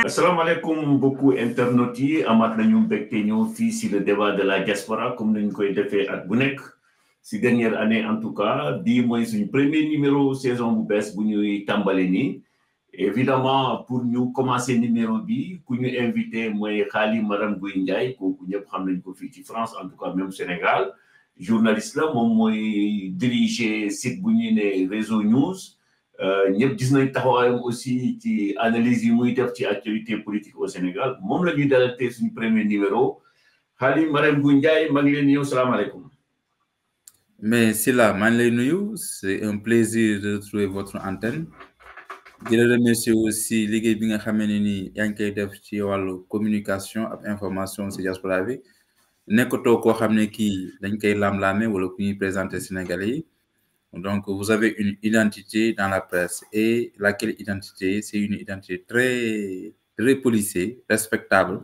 Assalamu alaikum beaucoup internautes yi amaat nañu mbégte ñëw fii si le débat de la diaspora comme nañ koy defee at bu nekk si dernière année en tout cas bii mooy suñu premier numéro saison bu bees bu ñuy tàmbale nii évidemment pour ñu commencer numéro bi ku ñu invité mooy Khaly Maram Gueye Ndiaye kooku ñëpp xam nañ ko fii ci France en tout cas même Sénégal journaliste la moom mooy diriger site bu ñuy ne Réseau News ñëpp gis nañ taxawaayam aussi ci analyse yi muy def ci actualité politique au Sénégal moom la ñuy dalal tey suñu premier numéro Khaly Maram Gueye Ndiaye maa ngi leen di ñëw salaamaaleykum. Mais Sylla maa ngi lay nuyu c'est un plaisir de retrouver votre antenne di la remercier aussi liggéey bi nga xamee ne ni yaa ngi koy def ci wàllu communication ak information ci diaspora bi nekkatoo koo xam ne kii dañ koy lam-laame wala ku ñuy présenter Sénégalais yi. Donc, vous avez une identité dans la presse et laquelle identité, c'est une identité très policée, respectable.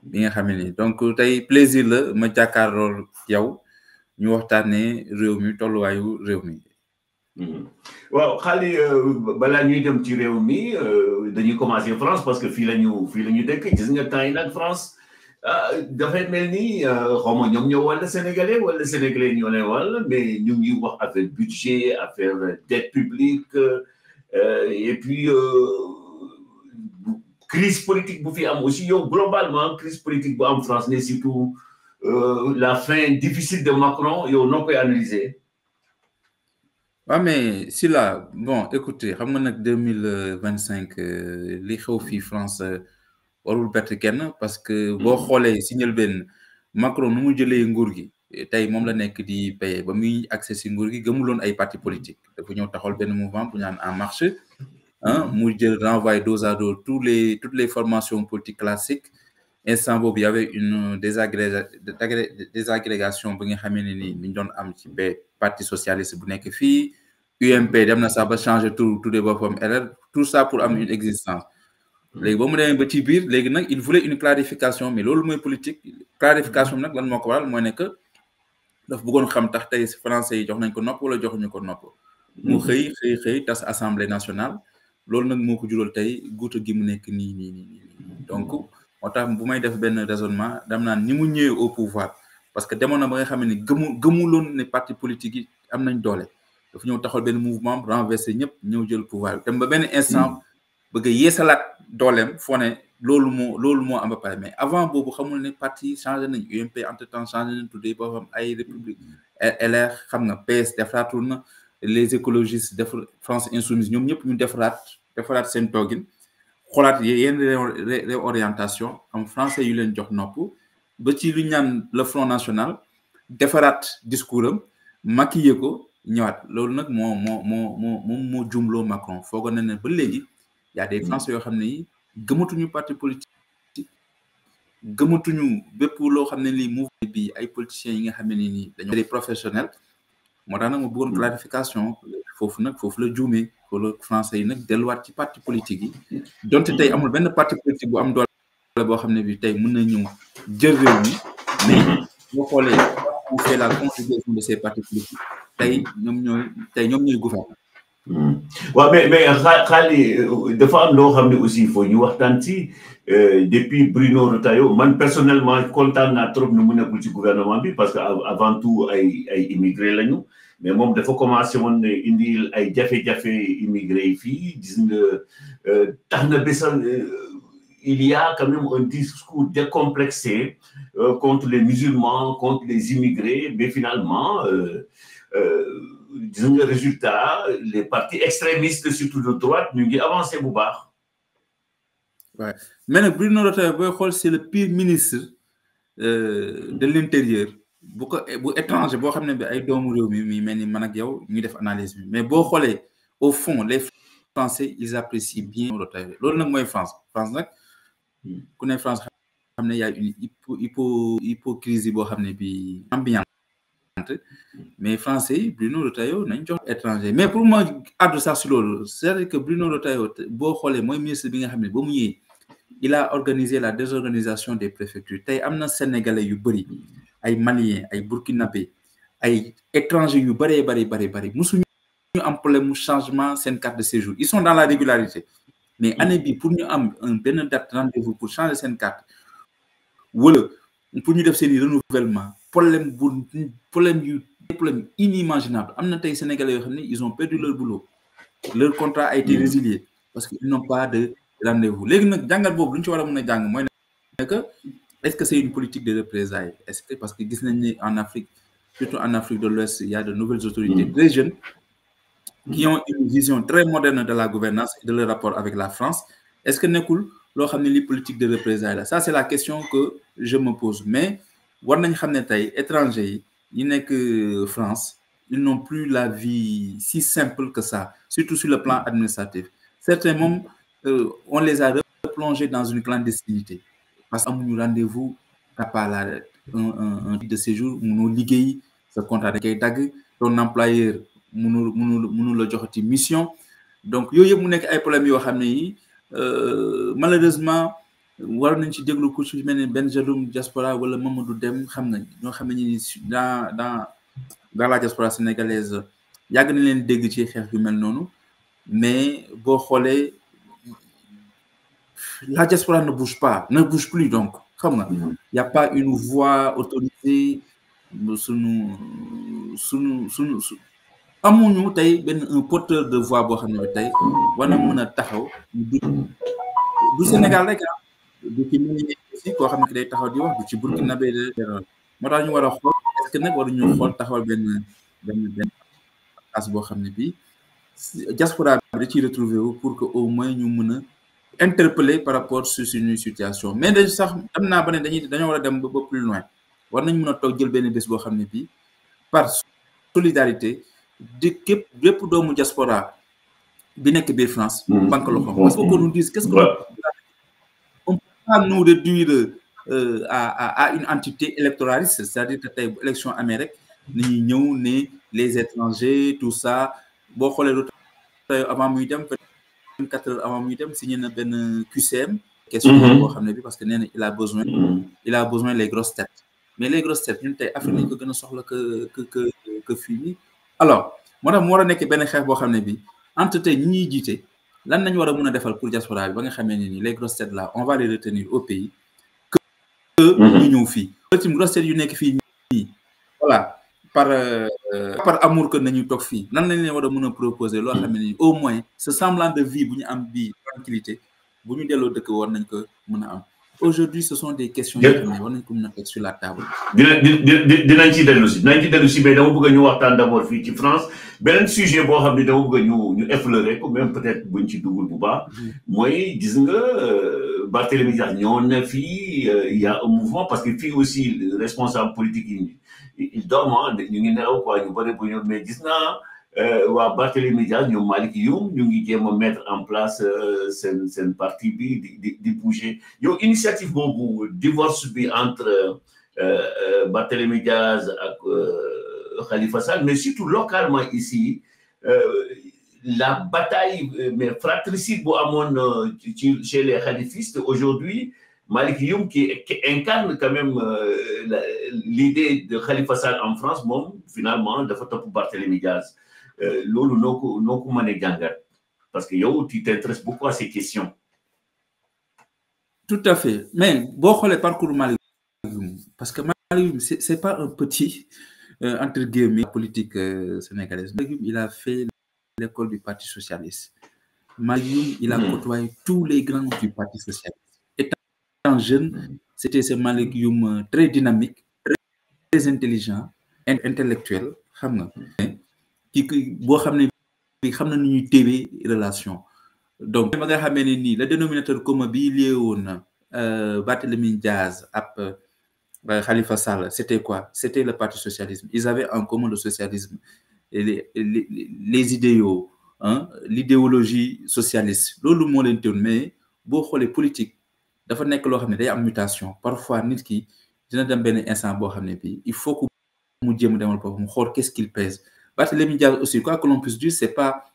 Donc, c'est un plaisir de me jàkkaarloo yow ñu waxtaanee réew mi tolluwaayu réew mi. waaw Khaly balaa ñuy dem ci réew mi dañuy commencer France parce que fii la ñu dëkk gis nga temps yi nag France. dafay mel ni xaw ma ñoom ñoo wala sénégalais ñoo ne wala mais ñu ngi wax affaire budget affaire dette publique et puis crise politique bu fi am aussi yow globalement crise politique bu am France mais surtout la fin difficile de Macron yow noo koy analyser. waaw mais Sylla bon écoutez xam nga nag 2025 li xew fii France. warul bett kenn parce que boo xoolee si njëlbeen Macron nu mu jëlee nguur gi tey moom la nekk di paye ba muy accès si nguur gi gëmuloon ay parti politique dafa ñëw taxawal benn mouvement bu ñu naan En Marche mu jël renvoyer dos à dos toutes les formations politiques classiques instant boobu y avait une désagrégation bi nga xamee ne ni ñu doon am ci parti socialiste bu nekk fii UMP dem na sax ba changer tuddee boppam LR tout ça pour am une existence. léegi ba mu demee ba ci biir léegi nag il voulait une clarification mais loolu mooy politique clarification bi nag lan moo ko waral mooy ne que daf bëggoon xam tax tey français yi jox nañ ko nopp wala joxuñu ko nopp. mu xëy tas assemblée nationale loolu nag moo ko jural tey guuta gi mu nekk nii donc moo tax bu may def benn raisonnement dam naan ni mu ñëwee au pouvoir parce que demoon na ba nga xam ne gëmuloon ne parti politique yi am nañ doole dafa ñëw taxawal benn mouvement renversé ñëpp ñëw jël pouvoir dem ba benn instant. bëgg a yeesalaat dooleem foo ne loolu moo am ba pare mais avant boobu xamul ne parti changé nañ UMP entre temps changé nañ tuddee boppam ay république LR xam nga PS defaratul na les écologistes def France insoumise ñoom ñëpp ñu defaraat seen toogin xoolaat yenn réorientation am français yu leen jox nopp ba ci lu ñu naan le Front National defaraat discours am maquillé ko ñëwaat loolu nag moo jumloo Macron foogoon na ne ba léegi. y a des Français yoo xam ne yi gëmatuñu parti politique gëmatuñu bépp loo xam ne lii mouvement bi ay politiciens yi nga xam ne nii dañoo des professionnels moo tax nag ma bëggoon clarification foofu la juumee wala Français yi nag delluwaat ci parti politique yi donte tey amul benn parti politique bu am doole boo xam ne bi tey mën na ñëw jël réew mi mais boo xoolee on fait la conjugaison de ces partis politiques tey ñoom ñooy gouverner. waaw mais Khaly dafa am loo xam ne aussi il faut ñu waxtaan ci depuis Bruno Retailleau man personnellement kontaan naa trop ne mu nekkul ci gouvernement bi parce que avant tout ay immigré lañu mais moom dafa commencé woon indi ay jafe-jafe immigré yi fii gis nga tax na bésal il y a quand même un discours décomplexé contre les musulmans contre les immigrés mais finalement disons le résultat les partis extrémistes surtout de droite ñu ngi avancé bu baax. Ouais mais nag Bruno Retailleau booy xool c'est le pire ministre de l'intérieur bu étranger boo xam ne bi ay doomu réew mi mel ni man ak yow ñu def analyse bi mais boo xoolee au fond les Français ils apprécient bien Retailleau loolu nag mooy France nag ku ne France xam ne y a une hypocrisie boo xam ne bi ambiante mais français Bruno Retailleau nañ jox étranger mais pour moi àddu sax si loolu c'est-à-dire que Bruno Retailleau boo xoolee mooy ministre bi nga xam ne ba mu ñëwee il a organisé la désorganisation des préfectures tey am na sénégalais yu bëri ay maliens ay burkinabés ay étrangers yu bari musuñu am problème mu changement seen carte de séjour ils sont dans la régularité mais année bi pour ñu am benn date rendez-vous pour changer seen carte wala pour ñu def seen i renouvellement problème inimaginable am na tey sénégalais yoo xam ne ils ont perdu leur boulot leur contrat a été résilié parce qu'ils n'ont pas de rendez-vous léegi nag jàngat boobu lu ñu ci war a mën a jàng mooy ne que est-ce que c'est une politique de représailles est-ce que parce que gis nañ ne en Afrique surtout en Afrique de l'Ouest il y a de nouvelles autorités très jeunes qui ont une vision très moderne de la gouvernance et de leur rapport avec la France est-ce que nekkul loo xam ne li politique de représailles la ça c'est la question que je me pose mais war nañ xam ne tey étrangers yi nekk France ils n'ont plus la vie si simple que ça surtout sur le plan administratif certains moom on les a replongés dans une clandestinité parce que amuñu rendez-vous t'as pas un titre de séjour mënoo liggéey sa contrat da koy dagg ton employeur mënu la joxati mission donc yooyu yëpp mu nekk ay problèmes yoo xam ne yi malheureusement war nañ ci déglu ku ci mel ni Bengelloune diaspora wala Mamadou Dem xam nga ñoo xam ne ni dans la diaspora sénégalaise yàgg na leen dégg ci xeex yu mel noonu mais boo xoolee la diaspora ne bouge plus donc xam nga y a pas une voix autorisée sunu amuñu tey benn un porteur de voix boo xam ne bi tey war na mën a taxaw du Sénégal rek du ci mel ni aussi koo xam ne day taxaw di wax du ci Burkinabé moo tax ñu war a xool est-ce que nag waruñu xool taxawal benn as boo xam ne bii diaspora bi da ciy retrouver wu pour que au moins ñu mën a interpeller par rapport sur suñu situation mais dañ sax am naa ba ne dañoo war a dem ba plus loin war nañ mën a toog jël benn bés boo xam ne bii par solidarité di bépp doomu diaspora bi nekk biir France banque loxo parce que qu'on nous dise qu'est-ce que on peut pas nous réduire à une entité électoraliste c'est-à-dire que tey élection amee rek ni ñëw ne les étrangers tout ça boo xoolee lu tey avant muy dem 24 heures avant muy dem signé na benn QCM question boo xam ne bi parce que nee na il a besoin les grosses têtes mais les grosses têtes ñun tey Afrique nañ ko gën a soxla que fii nii alors moo tax mu war a nekk benn xeex boo xam ne bi entre tey ñi ñuy jiite lan nañ war a mën a defal pour diaspora bi ba nga xamee ne nii les grosses têtes là on va les retenir au pays que ñu ñëw fii tim grosses têtes yu nekk fii nii voilà par amour que nañu toog fii nan lañ leen war a mën a proposer loo xam ne nii au moins ce semblant de vie bu ñu am bii tranquillité bu ñu delloo dëkk war nañ ko mën a am aujourd'hui ce sont des questions yoo xam ne war nañ ko mën a teg sur la table dinañ ci dellu si mais dama bëgg ñu waxtaan d'abord fii ci France beneen sujet boo xam ne dama bëgg ñu effleurer ko même peut-être buñ ci dugul bu baax mooy gis nga Barthélémy Dias ñëwoon na fii il y a un mouvement parce que fii aussi responsable politique yi il dorment ñu ngi nelaw quoi ñu bëri bu ñu mais gis naa waa Barthélémy Dias ñoom Malick Youm ñu ngi jéem a mettre en place seen parti bi di bouger yow initiative boobu divorce bi entre Barthélémy Dias ak Khalifa Sall mais surtout localement ici la bataille mais fratricide bu amoon chez les khalifistes aujourd'hui Malick Youm qui incarne quand même l'idée de Khalifa Sall en France moom finalement dafa topp Barthélémy Dias loolu noo ko mën a jàngat parce que yow tu t'intéresses beaucoup à ces questions. Tout à fait mais boo xoolee parcours Malick Youm parce que Malick Youm c'est pas un petit entre guillemets politique sénégalaise. Malick Youm il a fait l'école du Parti socialiste. Malick Youm il a côtoyé tous les grands du Parti socialiste. Étant jeune, c'était ce Malick Youm très dynamique, très intelligent, intellectuel, xam nga ki boo xam ne bi xam na nu ñuy téewee relation donc ba nga xamee ne nii le dénominateur commun bi lié woon Barthélémy Dias ak Khalifa Sall c'était quoi? C'était le Parti socialiste. Ils avaient en commun le socialisme et les idéaux, l'idéologie socialiste loolu moo leen teewoon mais boo xoolee politique dafa nekk loo xam ne day am mutation parfois nit ki dina dem benn instant boo xam ne bi il faut que mu jéem a demal boppam mu xool qu'est-ce qu'il pèse. Barthélémy Dias aussi quoi que l'on puisse dire c'est pas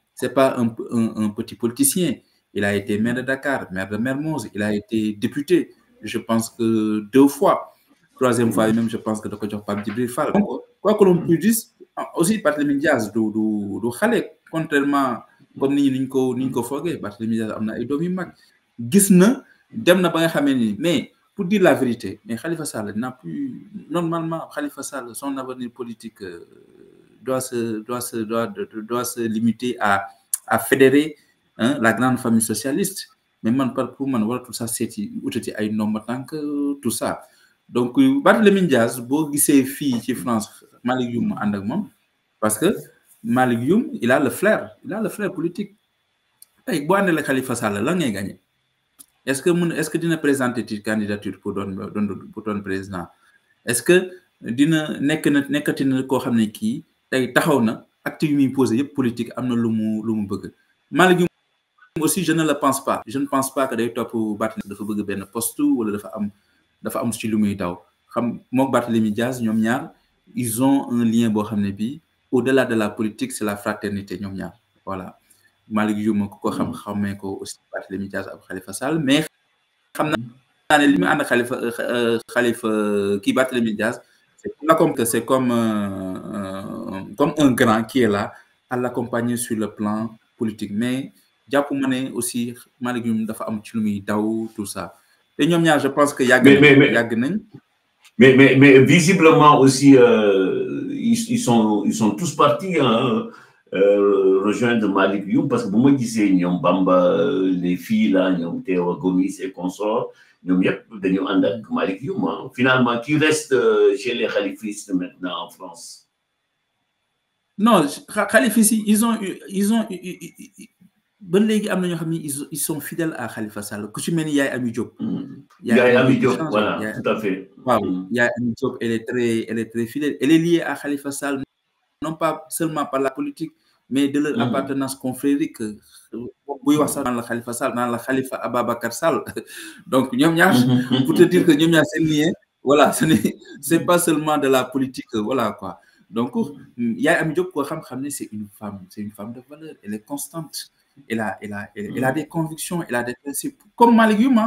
un petit politicien il a été maire de Dakar, maire de Mermoz, il a été député, je pense que 2 fois. Troisième fois même, je pense que da ko jox Pape Djibril Fall. Donc, quoi que l'on puisse dire, aussi Barthélémy Dias du xale, contrairement comme niñ ko foogee. Barthélémy Dias am na ay doom yu mag, gis na dem na ba nga xamee ni, mais pour dire la vérité, mais Khalifa Sall n'a plus, normalement Khalifa Sall, son avenir politique doit se limiter à fédérer la grande famille socialiste. Mais pour man waratul sax seeti utati ay nombre tant que tout ça. Donc Barthélémy Dias boo gisee fii ci France Malick Youm mu ànd ak moom, parce que Malick Youm il a le flair politique. tey boo àndee la Khalifa Sall la ngay gagné. Est-ce que dina présenter ci candidature pour doon président? Est-ce que dina nekkati na koo xam ne kii tey taxaw na acte yu muy posé yëpp politique am na lu mu bëgg. Malick Youm aussi je ne le pense pas. Je ne pense pas que day topp Barthélémy dafa bëgg benn poste wala dafa am ci lu muy daw. xam mook Barthélémy Dias ñoom ñaar ils ont un lien boo xam ne bii au-delà de la politique c'est la fraternité ñoom ñaar voilà. Malick Youm ko xamee ko aussi Barthélémy Dias ak Khalifa Sall, mais xam naa ne li mu ànd ak Khalifa kii Barthélémy Dias c'est comme un grand qui est là à l'accompagner sur le plan politique, mais jàpp ma ne aussi Malick Youm dafa am ci lu muy daw tout ça. Et ñoom ñaar je pense que yàgg nañ. Mais visiblement aussi ils sont tous partis rejoindre Malick Youm, parce que bu ma gisee ñoom Bamba les filles là ñoom Théo Gomis et consorts ñoom yëpp dañu ànd ak Malick Youm. Finalement qui reste chez les khalifistes maintenant en France? Non, khalifistes ils ont ba léegi am na ñoo xam ne ils sont fidèles à Khalifa Sall ku ci mel ni Yaay Ami Diop. Yaay Ami Diop, voilà, tout à fait. Waaw, Yaay Ami Diop elle est très fidèle. Elle est liée à Khalifa Sall non pas seulement par la politique, mais de leur appartenance confrérique. buy wax sax naan la Khalifa Sall naan la Khalifa Ababacar Sall. Donc ñoom ñaar pour te dire que ñoom ñaar seen lien, voilà, c'est pas seulement de la politique, voilà quoi. Donc Yaay Ami Diop koo xam ne c'est une femme de valeur. Elle est constante. Elle a des convictions, elle a des principes. Comme Malick Youm,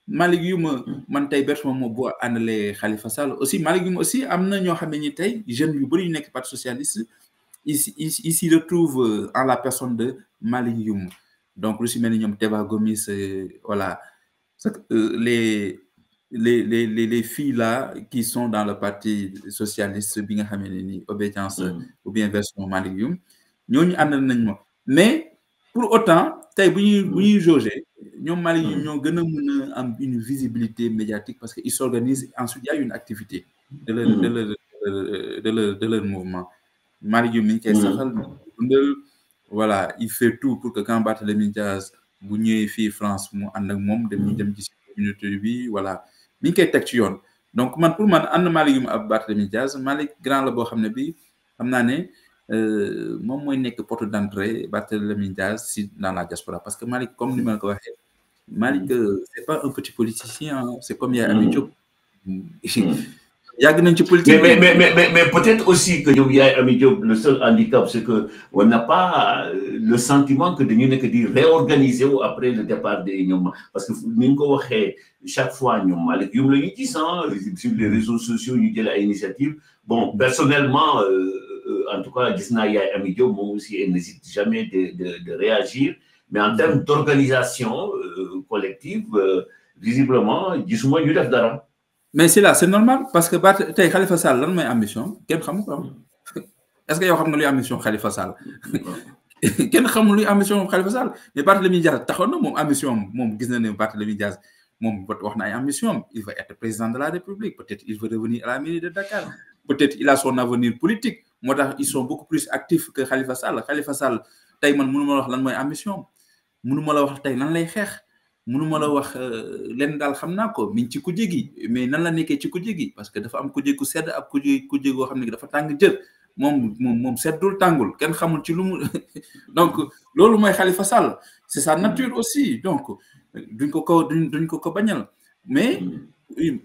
Malick Youm man tey bett moom moo boo àndalee Khalifa Sall aussi. Malick Youm aussi am na ñoo xam ne ni tey jeunes yu bëri yu nekk parti socialiste ils s'y retrouvent en la personne de Malick Youm. Donc lu si mel ni ñoom Théba Gomis, voilà, les filles là qui sont dans le parti socialiste bi nga xam ne ni obédience ou bien version Malick Youm ñooñu àndal nañ ma. Mais pour autant tey bu ñuy jauger ñoom Malick Youm ñoo gën a mën a am une visibilité médiatique parce que ils s'organisent. Ensuite il y a une activité de leur mouvement. Malick Youm mi ngi koy saxal dundal, voilà, il fait tout pour que quand Barthélémy Dias bu ñëwee fii France mu ànd ak moom dem ci communauté bi, voilà, mi ngi koy teg ci yoon. Donc pour man ànd Malick Youm ak Barthélémy Dias, Malick grand la boo xam ne bi xam naa ne moom mooy nekk porte d'entrée Barthélémy Dias dans la diaspora, parce que Malick comme ni ma la ko waxee Malick c'est pas un petit politicien, c'est comme Yaay Ami Diop. yàgg nañ ci politique. Mais peut-être aussi que ñoom Yaay Ami Diop le seul handicap c'est que on n'a pas le sentiment que dañu nekk di réorganiser wu après le départ de ñoom, parce que ni ñu ko waxee chaque fois ñoom Malick Youm la ñu gis sur les réseaux sociaux ñu jël ay initiative. Bon, personnellement en tout cas gis naa Yaay Ami Diop moom aussi elle n'hésite jamais de réagir, mais en termes d'organisation collective visiblement gisuma ñu def dara. Mais c'est normal parce que tey Khalifa Sall lan mooy ambition kenn xamu ko. Est-ce que yow xam nga luy ambition Khalifa Sall? Kenn xamul luy ambition Khalifa Sall. Mais Barthélémy Dias taxoon na moom ambition moom gis na ne Barthélémy Dias moom wax na ay ambition. Il va être président de la République, peut-être il veut revenir à la mairie de Dakar, peut-être il a son avenir politique. Moo tax ils sont beaucoup plus actifs que Khalifa Sall. Khalifa Sall tey man mënu ma la wax lan mooy ambition, mënu ma la wax tey lan lay xeex, mënu ma la wax leen daal xam naa ko mi ngi ci kujje gi, mais nan la nekkee ci kujje gi, parce que dafa am kujje ku sedd ak kujje goo xam ne dafa tàng jër. moom seddul tàngul kenn xamul ci lu mu donc loolu mooy Khalifa Sall, c'est sa nature aussi. Donc duñ ko bañal, mais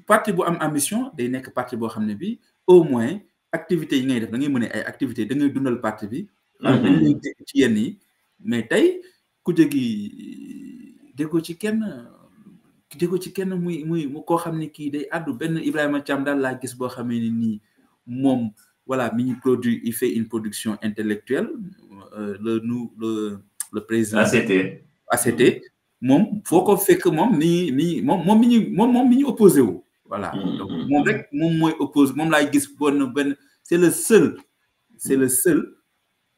parti bu am ambition day nekk parti boo xam ne bi au moins activités yi ngay def da ngay mën ay activités da ngay dundal parti bi. dañ lay dégg ci yenn yi, mais tey kujje gi déggoo ci kenn muy koo xam ne kii day addu benn Ibrahima Thiam daal laa gis boo xamee ne nii moom voilà mi ngi produit il fait une production intellectuelle le président ACT moom foo ko fekk moom moom mi ñu opposé wu voilà donc moom rek moom mooy oppose moom laay gis benn c'est le seul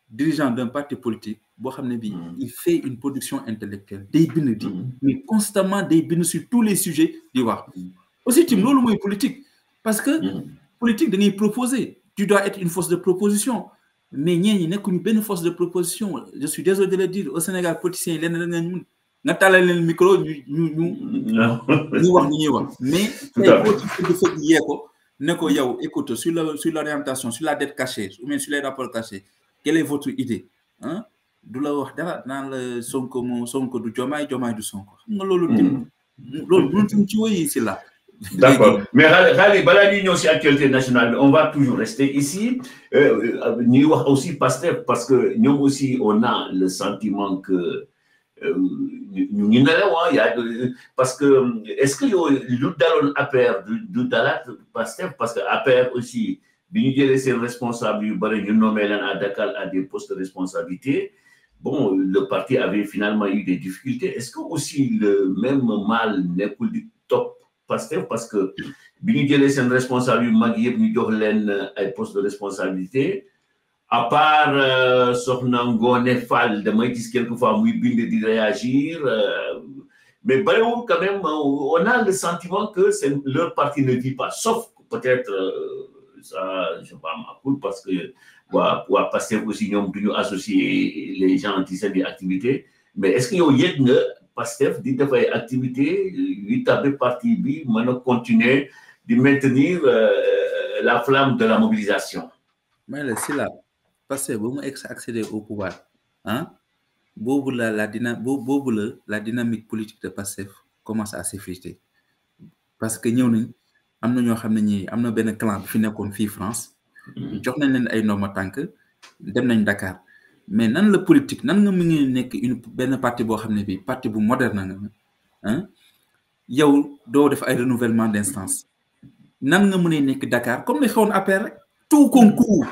dirigeant d'un parti politique boo xam ne bi il fait une production intellectuelle day bind di mais constamment day bind sur tous les sujets di wax aussi tim loolu mooy politique parce que politique da ngay proposer tu dois être une force de proposition mais ñi nekkuñu benn force de proposition je suis désolé de le dire au Sénégal politiciens yi lenn la nga tàllal leen micro ñu wax ni ñuy wax mais tey boo ci fekk yee ko ne ko yow écoute sur l'orientation sur la dette cachée ou bien sur les rapports cachés quelle est votre idée hein du la wax dara naan la Sonko du Diomaye du Sonko xam nga loolu mënutuñ ci woy ici là. D'accord mais xaalis balaa ñuy ñëw si actualité nationale on va toujours rester ici ñuy wax aussi Pastef parce que ñoom aussi on a le sentiment que ñu ngi nelaw parce que est-ce que yow lu daloon APR du dalaat Pastef parce que APR aussi bi ñu jëlee seen responsable yu bëri ñu nommé leen à Dakar à des postes de responsabilité bon le parti avait finalement eu des difficultés est-ce que aussi le même mal nekkul di topp Pastef parce que bi ñu jëlee seen responsable yu mag yëpp ñu jox leen ay postes de responsabilité à part Sokhna Ngoné Fall damay gis quelquefois muy bind di réagir mais bariwul quand même on a le sentiment que leur parti ne vit pas sauf peut-être ça je sais pas ma cool parce que waa Pastef aussi ñoom du ñu associer les gens ci seen activité mais est-ce que yow yëg nga Pastef di def ay activité yu tabe parti bi mën a continuer di maintenir la flamme de la mobilisation. mais là c'est là Pastef ba mu accéder au pouvoir hein boobu la dynamique politique de Pastef commence à s'effriter parce que ñëw nañ am na ñoo xam ne ñi am na benn clan bi fi nekkoon fii France jox nañ leen ay normes tànk dem nañ Dakar mais nan la politique nan nga mu ngi nekk benn parti boo xam ne bii parti bu moderne nga yow doo def ay renouvellement d'instance nan nga mën a nekk Dakar comme li xewoon APR rek tout concours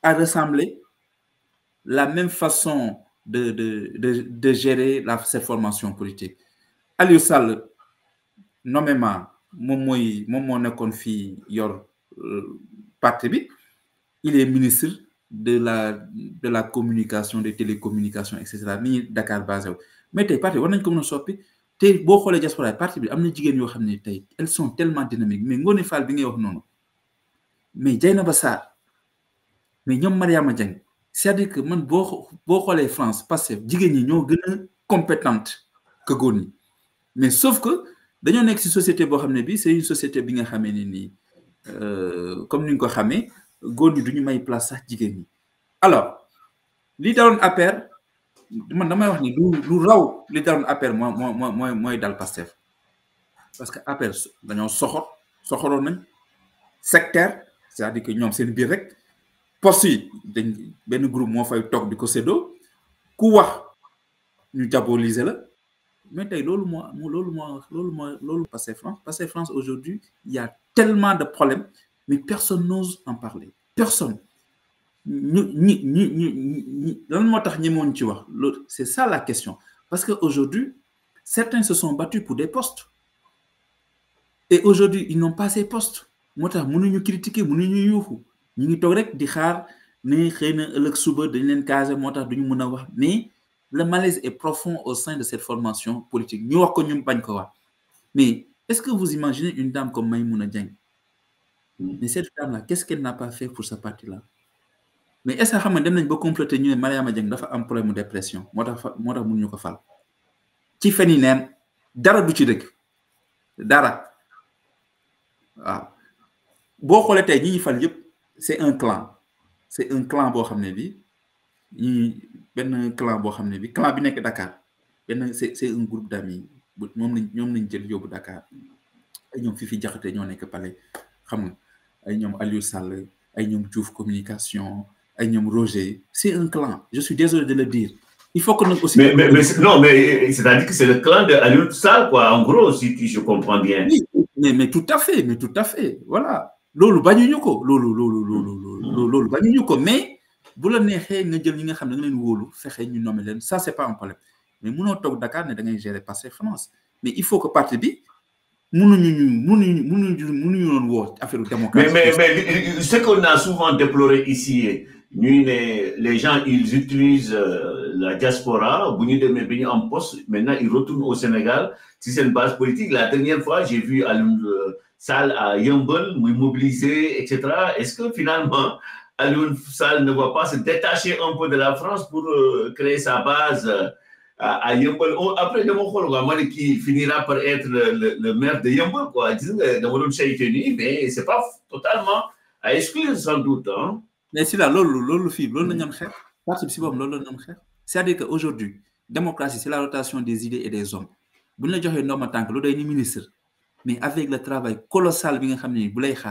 à ressembler la même façon de gérer cette formation politique. Aliou Sall nommément moom moo nekkoon fii yor parti bi il est ministre de la communication des télécommunications et cetera ni Dakar basé wu mais tey parti war nañ ko mën a soppi tey boo xoolee diaspora parti bi am na jigéen yoo xam ne tey elles sont tellement dynamiques mais Ngoné Fall bi ngay wax noonu mais Dieynaba Sarr mais ñoom Mariama Dieng c'est-à-dire que man boo xoolee France Pastef jigéen ñi ñoo gën a compétente que góor ñi mais sauf que dañoo nekk ci société boo xam ne bi c'est une société bi nga xamee ne nii comme ni nga ko xamee góor ñi du ñu may place sax jigéen ñi alors li daloon APR man damay wax ni lu raw li daloon APR mooy dal Pastef parce que APR dañoo soxoroon nañ sectaire c'est-à-dire que ñoom seen biir rek poste yi dañ benn groupe moo fay toog di ko séddoo ku wax ñu diaboliser la mais tey loolu Pastef France aujourd'hui il y a tellement de problèmes mais personne n'ose en parler personne lan moo tax ñemoon ci wax loolu c'est ça la question parce que aujourd'hui certains se sont battus pour des postes et aujourd'hui ils n'ont pas ces postes moo tax mënuñu critiquer mënuñu yuuxu ñu ngi toog rek di xaar ne xëy na ëllëg suba dañ leen caser moo tax duñu mën a wax mais le malaise est profond au sein de cette formation politique ñu wax ko ñu bañ ko wax mais est-ce que vous imaginez une dame comme Maïmouna Dieng mais cette dame-là qu'est-ce qu'elle n'a pas fait pour ce parti-là mais est-ce que xam nga dem nañ ba compléter ñu ne Mariama Dieng dafa am problème de dépression moo tax mënuñu ko fal ci fen yi neen dara du ci dëgg dara waaw boo xoolee tey ñi ñuy fal yëpp c'est un clan boo xam ne bi benn clan boo xam ne bi clan bi nekk Dakar benn c'est un groupe d'amis ñoom lañ jël yóbbu Dakar ay ñoom Fifi Diakhaté ñoo nekk palais xam nga ay ñoom Aliou Sall ay ñoom Diouf communication ay ñoom Roger c'est un clan je suis désolé de le dire il faut que nous aussi. Non, mais c'est-à-dire que c'est le clan de Aliou Sall, quoi, en gros, si je comprends bien. Oui, mais tout à fait, voilà. Lolo bañuñu ko, lolo bañuñu ko, mais bu la nexé nga jël ñi nga xam ne nga leen wóolu fexe ñu nommer leen, ça c'est pas un problème. Mais mënoo toog Dakar ne da ngay gérer Pastef France. Mais il faut que parti bi mënuñu doon woo affaire démocratie. Mais ce qu'on a souvent déploré ici, les gens, ils utilisent la diaspora, en poste, maintenant ils retournent au Sénégal, si c'est une base politique. La dernière fois, j'ai vu Aliou Sall à Yeumbeul, mobilisé, etc. Est-ce que finalement, Aliou Sall ne va pas se détacher un peu de la France pour créer sa base à Yeumbeul? Après, de mon rôle, qui finira par être le maire de Yeumbeul, quoi. Mais c'est pas totalement à exclure, sans doute. Hein? Mais c'est là, c'est-à-dire qu'aujourd'hui, démocratie, c'est la rotation des idées et des hommes. Vous ne avez pas tant que l'autre ministre, mais avec le travail colossal, vous avez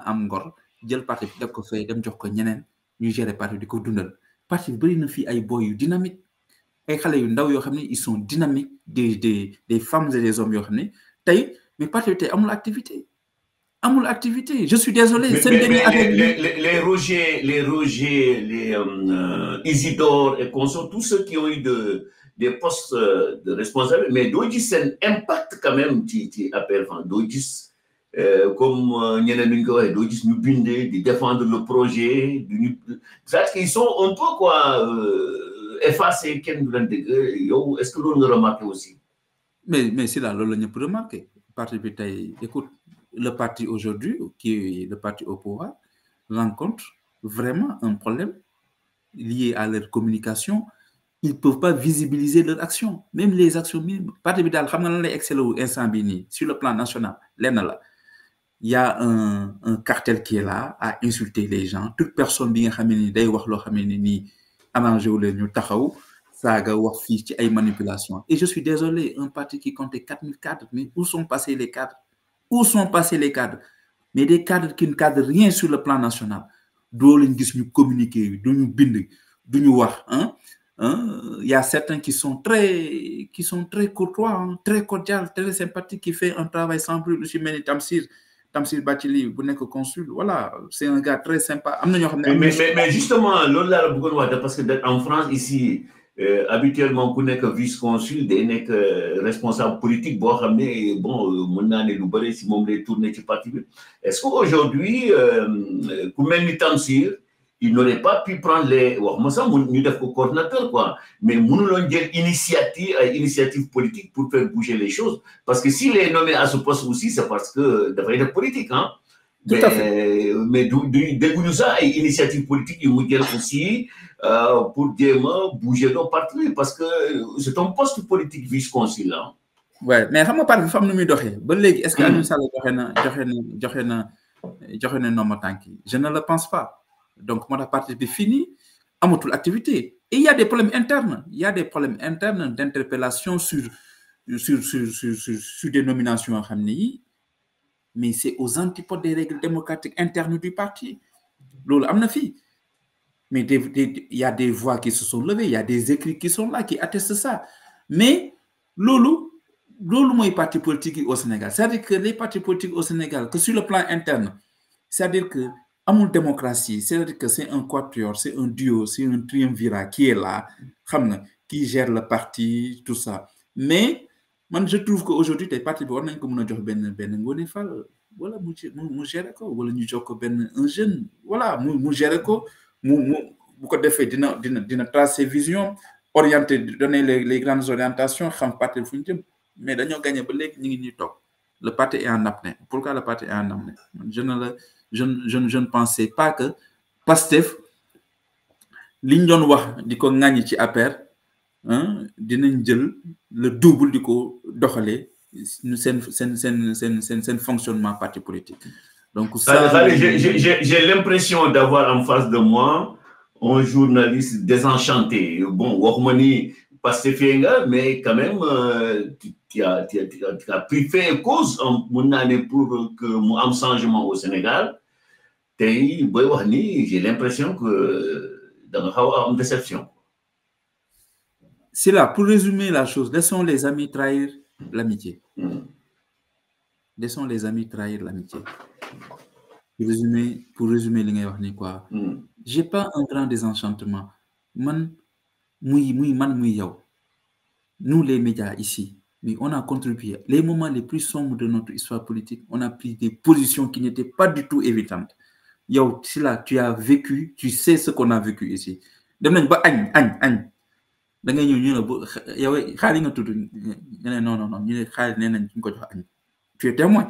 am ngor jël parti def ko fay dem jox ko ñeneen ñu gérer parti di ko dundal parti bari na fi ay boy yu dynamique ay xalé yu ndaw yo xamni ils sont dynamiques des femmes et des hommes yo xamni tay mais parti tay amul activité je suis désolé les Roger les Isidore et consorts, tous ceux qui ont eu des postes de responsable, mais doo gis seen impact quand même ci appel doo gis comme ñeneen ñu ko waxee doo gis ñu bindee di défendre le projet c'est-à-dire qu'ils sont un peu quoi effacés kenn du leen dégg yow est-ce que loolu nga remarqué aussi? mais c'est là loolu la ñëpp remarqué parti bi tey écoute le parti aujourd'hui qui est le parti au pouvoir rencontre vraiment un problème lié à leur communication. Ils ne peuvent pas visibiliser leurs actions, même les actions minimes. Parti bi daal xam nga lan lay excellent instant bi nii sur le plan national lenn la il y a un cartel qui est là à insulter les gens. Toute personne bi nga xam ne ni day wax loo xam ne nii arrangé wu leen ñu taxaw saaga wax fii ci ay manipulations. Et je suis désolé, un parti qui comptait 4000 cadres, mais où sont passés les cadres? Mais des cadres qui ne cadrent rien sur le plan national. Doo leen gis ñu communiquer, duñu bind, duñu wax, hein? Il y a certains qui sont très courtois, hein, très cordiales, très sympathiques, qui fait un travail sans bruit. Je suis mené Tamsir Bathily, vous n'êtes que consul. Voilà, c'est un gars très sympa. Mais justement, parce qu'en France, ici, habituellement, vous n'êtes que vice-consul, vous n'êtes que responsable politique, bon, si vous tourner sur parti. Est-ce qu'aujourd'hui, vous même Tamsir, il n'aurait pas pu prendre les coordinateurs, quoi. Mais nous avons une initiative politique pour faire bouger les choses. Parce que s'il est nommé à ce poste aussi, c'est parce que devrait être politique, hein. Mais dès que nous avons une initiative politique, il nous aussi pour bouger nos partis. Parce que c'est un poste politique vice-consul, hein. Ouais, mais comment parler de femme est-ce que Aliou Sall je ne le pense pas. Donc, mon parti est fini, à mon tour l'activité. Et il y a des problèmes internes. Il y a des problèmes internes d'interpellation sur des nominations. Mais c'est aux antipodes des règles démocratiques internes du parti. Mais il y a des voix qui se sont levées, il y a des écrits qui sont là, qui attestent ça. Mais, Lolo est parti politique au Sénégal. C'est-à-dire que les partis politiques au Sénégal, que sur le plan interne, c'est-à-dire que amul démocratie, c'est-à-dire que c'est un quatuor, c'est un duo, c'est un triumvirat qui est là, qui gère le parti, tout ça. Mais moi, je trouve qu'aujourd'hui, les partis ont un Ngoné Fall, voilà, mu gérer ko, wala ñu jox ko un jeune, voilà, mu gérer ko, bu ko defee dina tracer vision, orienter, donner les grandes orientations, xam parti fu ñu jëm. Mais dañoo gagné ba léegi ñu ngi ñuy toog. Le parti est en apnée. Pourquoi le parti est en apnée? Je ne pensais pas que Pastef liñ doon wax diko ŋañi ci APR dinañ jël le double diko doxalé sen fonctionnement parti politique. Donc ça j'ai l'impression d'avoir en face de moi un journaliste désenchanté. Bon, waxuma ni Pastefien, mais quand même tu as pris fait et cause mon année pour que mon am changement au Sénégal. J'ai l'impression que dans une déception. c'est là, pour résumer la chose, laissons les amis trahir l'amitié. Laissons les amis trahir l'amitié. Pour résumer, quoi. J'ai pas un grand désenchantement. Nous, les médias ici, mais on a contribué. Les moments les plus sombres de notre histoire politique, on a pris des positions qui n'étaient pas du tout évidentes. Yo, si là, tu as vécu, tu sais ce qu'on a vécu ici. Non, non, tu es témoin.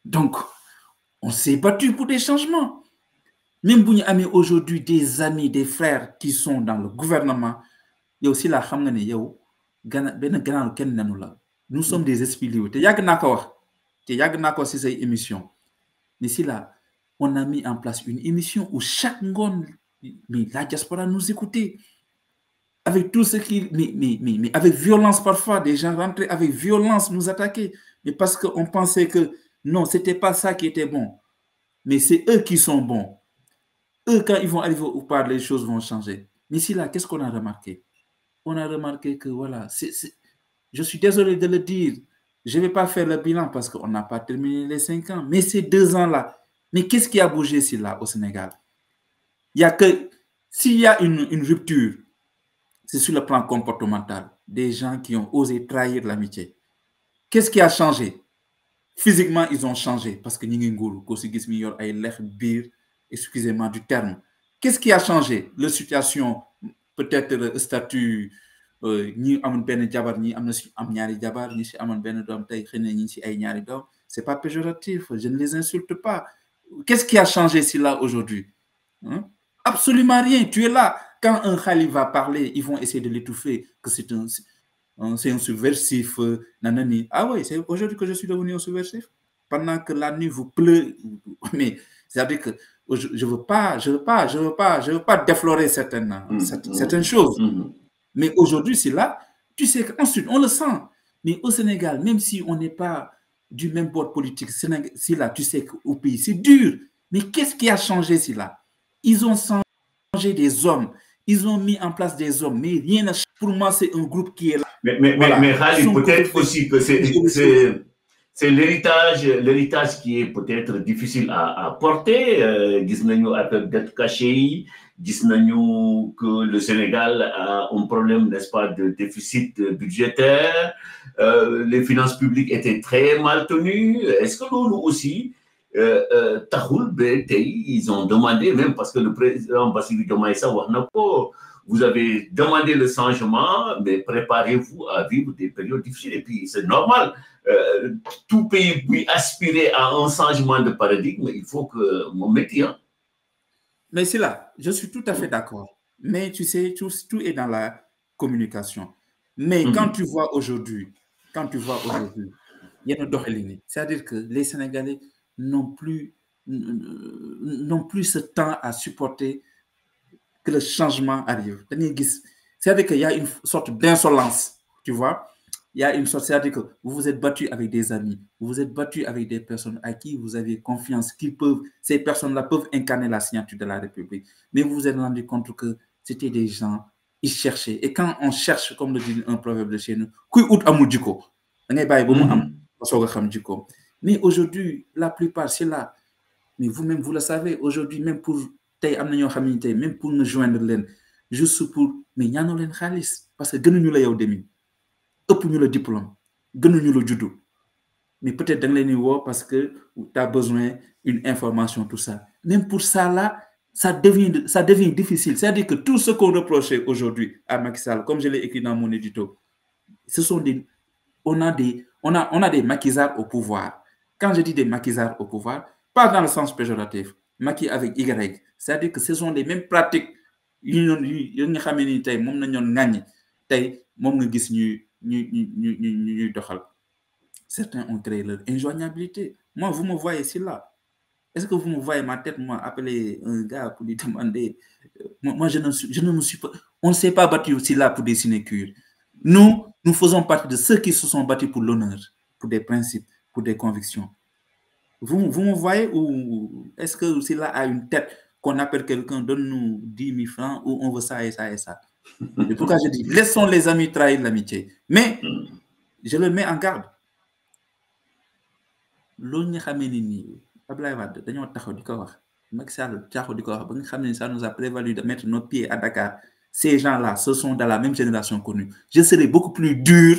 Donc, on s'est battu pour des changements. Même si nous aujourd'hui des amis, des frères qui sont dans le gouvernement, il y a aussi la nous sommes des esprits libres. C'est cette émission. Mais si là, on a mis en place une émission où chaque monde, mais la diaspora nous écoutait. Avec tout ce qui... Mais avec violence parfois, des gens rentraient avec violence nous attaquer. Mais parce qu'on pensait que non, ce n'était pas ça qui était bon. Mais c'est eux qui sont bons. Eux, quand ils vont arriver au part, les choses vont changer. Mais ici, là, qu'est-ce qu'on a remarqué? On a remarqué que, voilà, je suis désolé de le dire, je ne vais pas faire le bilan parce qu'on n'a pas terminé les 5 ans, mais ces 2 ans-là, mais qu'est-ce qui a bougé ici, là, au Sénégal? Il y a que, s'il y a une rupture, c'est sur le plan comportemental, des gens qui ont osé trahir l'amitié. Qu'est-ce qui a changé? Physiquement, ils ont changé parce que excusez-moi du terme. Qu'est-ce qui a changé? La situation, peut-être le statut, c'est pas péjoratif, je ne les insulte pas. Qu'est-ce qui a changé ici là aujourd'hui? Hein? Absolument rien. Tu es là. Quand un Khalif va parler, ils vont essayer de l'étouffer, que c'est un subversif. Nanani. Ah oui, c'est aujourd'hui que je suis devenu un subversif. Pendant que la nuit vous pleut. Mais c'est-à-dire que je veux pas déflorer certaines choses. Mais aujourd'hui, c'est là. Tu sais qu'ensuite, on le sent. Mais au Sénégal, même si on n'est pas du même bord politique, c'est là, tu sais qu'au pays, c'est dur. Mais qu'est-ce qui a changé, c'est là? Ils ont changé des hommes. Ils ont mis en place des hommes. Mais rien n'a changé. Pour moi, c'est un groupe qui est là. Mais Khalid, peut-être aussi que c'est l'héritage qui est peut-être difficile à porter. Disons avec d'être caché, disons que le Sénégal a un problème, n'est-ce pas, de déficit budgétaire. Les finances publiques étaient très mal tenues. Est-ce que nous aussi, ils ont demandé, même parce que le président Bassirou Diomaye Faye, vous avez demandé le changement, mais préparez-vous à vivre des périodes difficiles. Et puis, c'est normal. Tout pays peut aspirer à un changement de paradigme. Il faut que mon métier. Hein. Mais c'est là, je suis tout à fait d'accord. Mais tu sais, tout est dans la communication. Mais quand tu vois aujourd'hui, il y a une doxaline. C'est-à-dire que les Sénégalais n'ont plus ce temps à supporter que le changement arrive. C'est-à-dire qu'il y a une sorte d'insolence, tu vois. Il y a une sorte, c'est-à-dire que vous vous êtes battu avec des amis, vous vous êtes battu avec des personnes à qui vous avez confiance, ces personnes-là peuvent incarner la signature de la République. Mais vous vous êtes rendu compte que c'était des gens, ils cherchaient. Et quand on cherche, comme le dit un proverbe de chez nous, mais aujourd'hui, la plupart, c'est là. Mais vous-même, vous le savez, aujourd'hui, même pour même pour nous joindre, juste pour, mais il y a un khalis, parce que nous la yaw demi, ëpp ñu le diplôme, gënuñu le judo. Mais peut-être dans les niveaux parce que tu as besoin d'une information, tout ça. Même pour ça, là, ça devient difficile. C'est-à-dire que tout ce qu'on reprochait aujourd'hui à Macky Sall, comme je l'ai écrit dans mon édito, ce sont on a des maquisards au pouvoir. Quand je dis des maquisards au pouvoir, pas dans le sens péjoratif, maquis avec Y, c'est-à-dire que ce sont les mêmes pratiques. Certains ont créé leur injoignabilité. Moi, vous me voyez ici là. Est-ce que vous me voyez ma tête, moi, appeler un gars pour lui demander? Moi, je ne me suis pas. On ne s'est pas battu aussi là pour des sinécures. Nous faisons partie de ceux qui se sont battus pour l'honneur, pour des principes, pour des convictions. Vous me voyez ou est-ce que c'est là à une tête qu'on appelle quelqu'un, donne-nous 10 000 francs ou on veut ça et ça et ça? C'est pourquoi je dis, laissons les amis trahir l'amitié. Mais, je le mets en garde. Loolu nga xamee ni nii Abdoulaye Wade dañoo taxaw di ko wax Macky Sall taxaw di ko wax ba nga xam ne ça nous a prévalu de mettre nos pieds à Dakar. Ces gens-là, ce sont de la même génération connue. Je serai beaucoup plus dur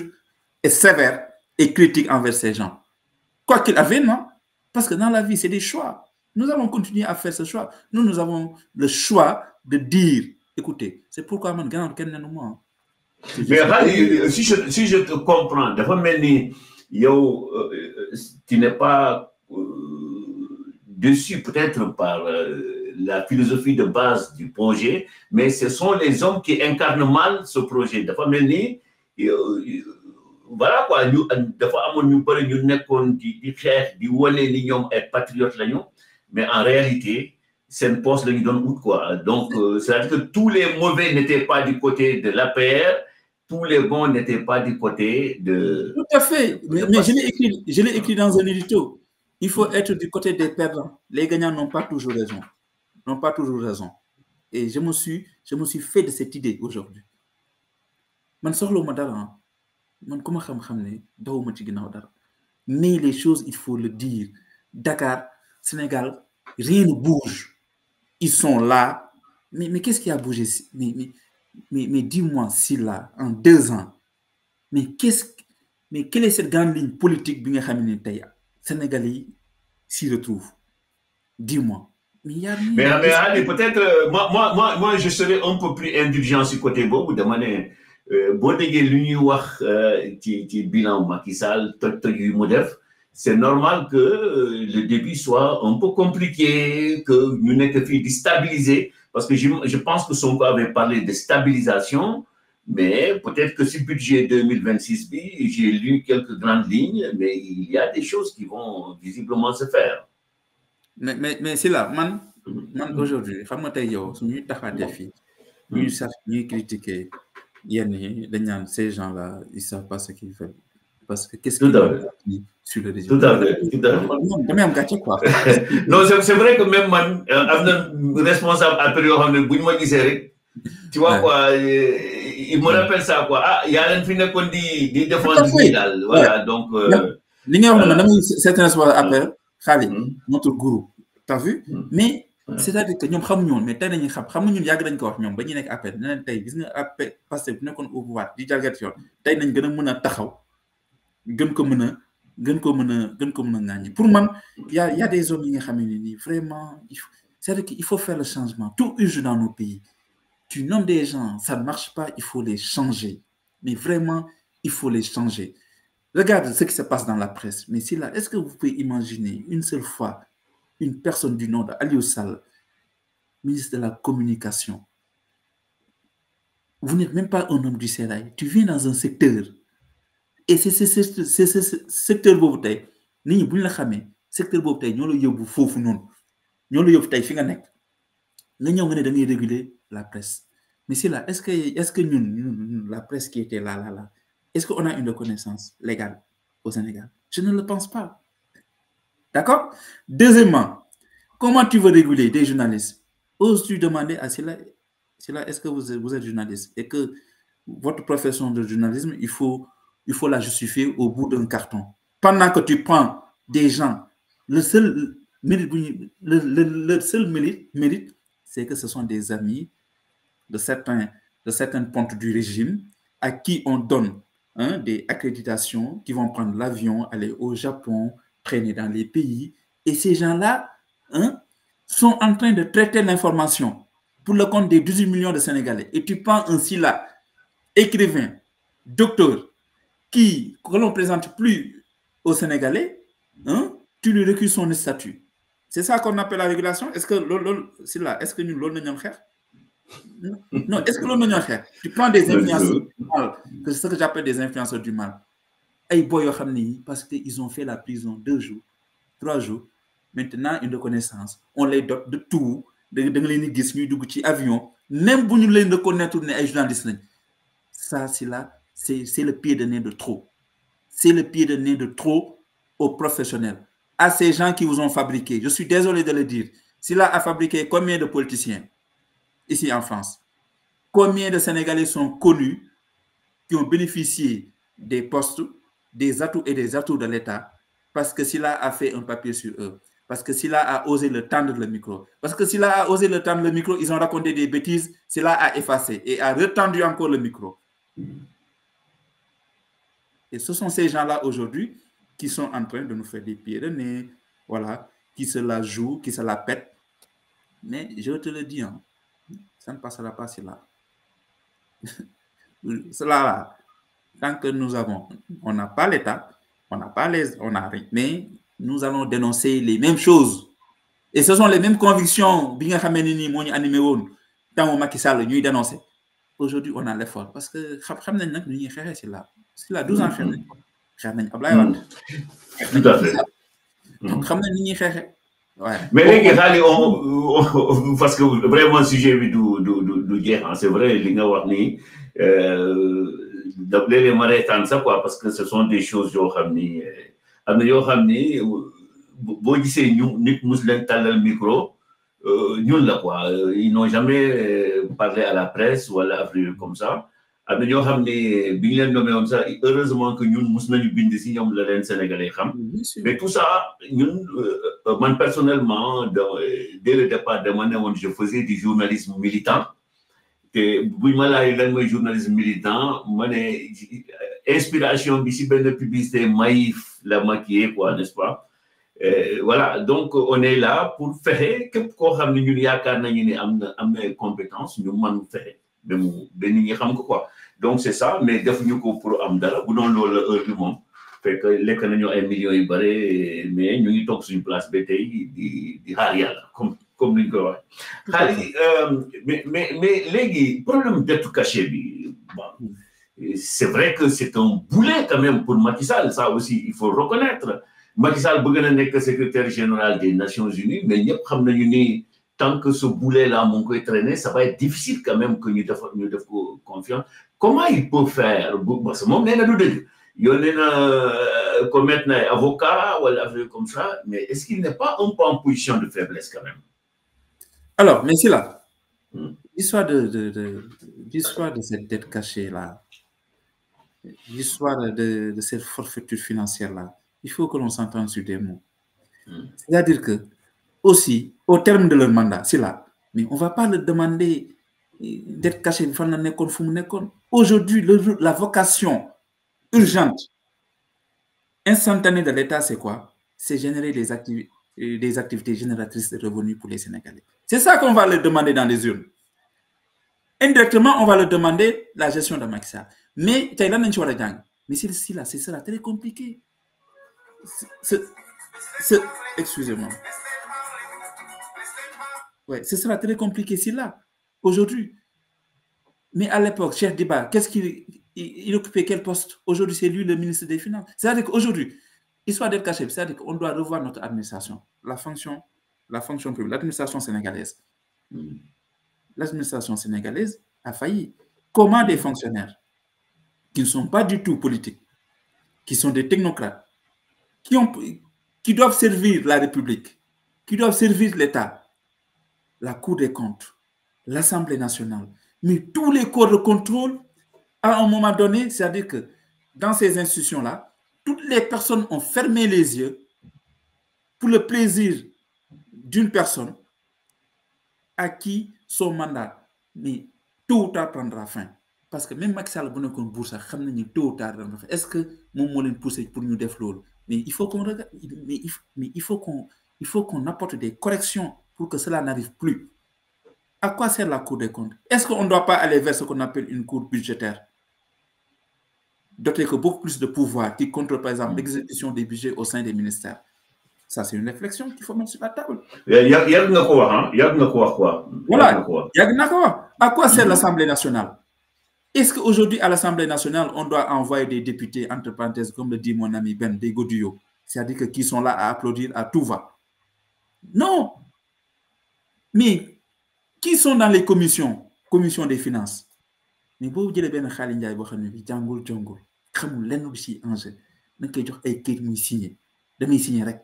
et sévère et critique envers ces gens. Quoi qu'il advienne, non? Parce que dans la vie, c'est des choix. Nous allons continuer à faire ce choix. Nous avons le choix de dire, écoutez, c'est pourquoi man gannaaw kenn nenu moi. Mais si je te comprends, dafa mel ni yow tu n'es pas déçu peut-être par la philosophie de base du projet, mais ce sont les hommes qui incarnent mal ce projet. Dafa mel ni voilà quoi, ñu dafa amoon ñu bëri ñu nekkoon di xeex di wane ni ñoom ay patriotes lañu, mais en réalité seen poste la ñu doon ut quoi. Donc c'est-à-dire que tous les mauvais n'étaient pas du côté de l'APR, tous les bons n'étaient pas du côté de... Tout à fait, mais je l'ai écrit dans un édito. Il faut être du côté des perdants. Les gagnants n'ont pas toujours raison. N'ont pas toujours raison. Et je me suis fait de cette idée aujourd'hui. Man soxlawuma dara. Man kuma xam-xam ne dawuma ci ginnaaw dara. Mais les choses, il faut le dire. Dakar, Sénégal, rien ne bouge. Ils sont là. Mais qu'est-ce qui a bougé? Mais dis-moi si là, en 2 ans, mais quelle est cette grande ligne politique bi nga xam ne tey Sénégalais s'y retrouvent? Dis-moi. Mais allez, peut-être, moi, je serais un peu plus indulgent sur côté Bob, de manière, bon, bilan Macky Sall, c'est normal que le début soit un peu compliqué, que nous n'ayons que fait déstabiliser, parce que je pense que Sonko avait parlé de stabilisation, mais peut-être que sur le budget 2026, j'ai lu quelques grandes lignes, mais il y a des choses qui vont visiblement se faire. Mais c'est là, man aujourd'hui, xam nga tey yow suñuy taxaatee fii ñuy sax ñuy critiquer yenn yi dañ naan ces gens-là ils savent pas ce qu'ils veulent parce que qu'est-ce qu'ils ont dit sur le régime. Tout à fait. damay am gàcce quoi. Non, c'est vrai que même man am na responsable après yoo xam ne bu ñu ma gisee rek tu vois quoi, il me rappelle ça quoi, ah yaa leen fi nekkoon di défendre bi daal voilà donc li nga wax na damay certains responsables après Khalid, notre gourou, t'as vu? Mais c'est-à-dire que ñoom xamuñu woon mais tey nañu xam ñun yàgg nañ ko wax ñoom ba ñu nekk appel ne leen tey gis nga appel parce que bu nekkoon au pouvoir di jalgati yoon tey nañ gën a mën a taxaw gën ko mën a ŋàññi. Pour man y a des hommes yi nga xam ne nii vraiment c'est-à-dire qu'il faut faire le changement. Tout urge dans nos pays. Tu nommes des gens, ça ne marche pas, il faut les changer. Mais vraiment, il faut les changer. Regarde ce qui se passe dans la presse. Mais c'est là, est-ce que vous pouvez imaginer une seule fois une personne du nom d'Aliou Sall, ministre de la Communication? Vous n'êtes même pas un homme du sérail. Tu viens dans un secteur. Et c'est ce secteur boobu tey nit ñi bu ñu la xamee secteur boobu tey ñoo la yóbbu foofu noonu ñoo la yóbbu tey fi nga nekk nga ñëw nga ne da ngay réguler la presse. Mais c'est là, est-ce que ñun la presse qui était là, est-ce qu'on a une reconnaissance légale au Sénégal? Je ne le pense pas. D'accord? Deuxièmement, comment tu veux réguler des journalistes? Oses-tu demander à cela, est-ce que vous êtes journaliste et que votre profession de journalisme, il faut la justifier au bout d'un carton. Pendant que tu prends des gens, le seul mérite, c'est que ce sont des amis de certaines pontes du régime à qui on donne des accréditations qui vont prendre l'avion, aller au Japon, traîner dans les pays. Et ces gens-là sont en train de traiter l'information pour le compte des 18 millions de Sénégalais. Et tu prends un Sylla, écrivain, docteur, que l'on ne présente plus aux Sénégalais, tu lui recules son statut. C'est ça qu'on appelle la régulation. Est-ce que Sylla, est-ce que nous l'on faire? Non, est-ce que l'on a fait? Tu prends des influenceurs du mal, que c'est ce que j'appelle des influenceurs du mal. Et parce qu'ils ont fait la prison 2 jours, 3 jours. Maintenant, une reconnaissance. On les dote de tout. De avion. Même si nous les reconnaissons, les journalistes. Ça, c'est le pied de nez de trop. C'est le pied de nez de trop aux professionnels. À ces gens qui vous ont fabriqué. Je suis désolé de le dire. Sylla a fabriqué combien de politiciens ici en France? Combien de Sénégalais sont connus qui ont bénéficié des postes, des atouts et des atouts de l'État parce que Sylla a fait un papier sur eux, parce que Sylla a osé le tendre le micro, parce que Sylla a osé le tendre le micro, ils ont raconté des bêtises, Sylla a effacé et a retendu encore le micro. Et ce sont ces gens-là aujourd'hui qui sont en train de nous faire des pieds de nez, voilà, qui se la jouent, qui se la pètent. Mais je te le dis, hein, ça ne passera pas Sylla. Cela là, tant que on n'a pas l'État, on n'a pas mais nous allons dénoncer les mêmes choses. Et ce sont les mêmes convictions, bien que nous animé tant Macky Sall nous dénoncer. Aujourd'hui, on a l'effort parce que c'est là. C'est là 12 ans Tout à fait. Donc, ouais. Mais parce que vraiment sujet du c'est vrai, les gars, d'appeler les marais ça quoi, parce que ce sont des choses yoo xam ni boo gisee nit mus leen tàllal micro ñun la quoi, ils n'ont jamais parlé à la presse ou à l'Afrique comme ça. am na ñoo xam ne bi ñu leen nommé woon sax heureusement que ñun mus nañu bind si ñoom la leen sénégalais xam. Mais tout ça ñun man personnellement dès le départ dama ne woon je faisais du journalisme militant. te buñ ma laaj lan mooy journalisme militant ma ne inspiration bi si benn publicité Maïf la maquillée quoi, n'est-ce pas? Voilà, donc on est là pour fexe képp koo xam ne ñun yaakaar nañu ne am na compétence ñu mën fexe ba nit ñi xam ko quoi. Donc c'est ça, mais defuñu ko pour am dara bu doon loolu la heure bi moom fekk lekk nañu ay millions yu bare mais ñu ngi toog suñu place ba tey di xaar yàlla comme ni ñu koy waxee. mais léegi problème dette cachée bi bon c'est vrai que c'est un boulet quand même pour Macky Sall, ça aussi il faut le reconnaître. Macky Sall bëgg na nekk secrétaire général des Nations Unies mais ñëpp xam nañu ni tant que ce boulet là mu ngi koy traîner ça va être difficile quand même que ñu def ko confiance. Comment il peut faire parce que moom nee na du dëgg yónnee na ko mettre na avocat wala affaire comme ça, mais est-ce qu'il n'est pas un peu en position de faiblesse quand même? Alors, mais c'est là, l'histoire de cette dette cachée là, l'histoire de cette forfaiture financière là, il faut que l'on s'entende sur des mots. C'est-à-dire que, aussi, au terme de leur mandat, c'est là, mais on ne va pas leur demander d'être caché. Aujourd'hui, la vocation urgente, instantanée de l'État, c'est quoi? C'est générer des activités génératrices de revenus pour les Sénégalais. C'est ça qu'on va leur demander dans les urnes. Indirectement, on va leur demander la gestion de Macky Sall. Mais, c'est là, ce sera très compliqué. Excusez-moi. Ouais, ce sera très compliqué, c'est là, aujourd'hui. Mais à l'époque, Cheikh Diba, qu'est-ce qu'il occupait quel poste? Aujourd'hui, c'est lui le ministre des Finances. C'est-à-dire qu'aujourd'hui, histoire d'être caché, c'est-à-dire qu'on doit revoir notre administration, la fonction publique, l'administration sénégalaise. L'administration sénégalaise a failli. Comment des fonctionnaires qui ne sont pas du tout politiques, qui sont des technocrates, qui doivent servir la République, qui doivent servir l'État, la Cour des comptes, l'Assemblée nationale, mais tous les corps de contrôle, à un moment donné, c'est-à-dire que dans ces institutions-là, toutes les personnes ont fermé les yeux pour le plaisir d'une personne à qui son mandat, mais tôt ou tard prendra fin. Parce que même Macky Sall bu nekkoon buur sax xam nañu tôt ou tard prendra fin. Est-ce que moom moo leen poussé pour ñu def loolu? Mais il faut qu'on regarde, mais il faut qu'on apporte des corrections pour que cela n'arrive plus. À quoi sert la Cour des comptes? Est-ce qu'on ne doit pas aller vers ce qu'on appelle une cour budgétaire, dotée que beaucoup plus de pouvoir, qui contrôle par exemple l'exécution des budgets au sein des ministères? Ça, c'est une réflexion qu'il faut mettre sur la table. Voilà. À quoi sert l'Assemblée nationale? Est-ce qu'aujourd'hui, à l'Assemblée nationale, on doit envoyer des députés, entre parenthèses, comme le dit mon ami Ben, des godillots, c'est-à-dire qui sont là à applaudir à tout va? Non. Mais qui sont dans les commissions des finances? Mais si vous avez un Khalil Ndiaye qui est jangul xamul lenn lu ci enjeu da koy jox ay kayit muy signé damay signé rek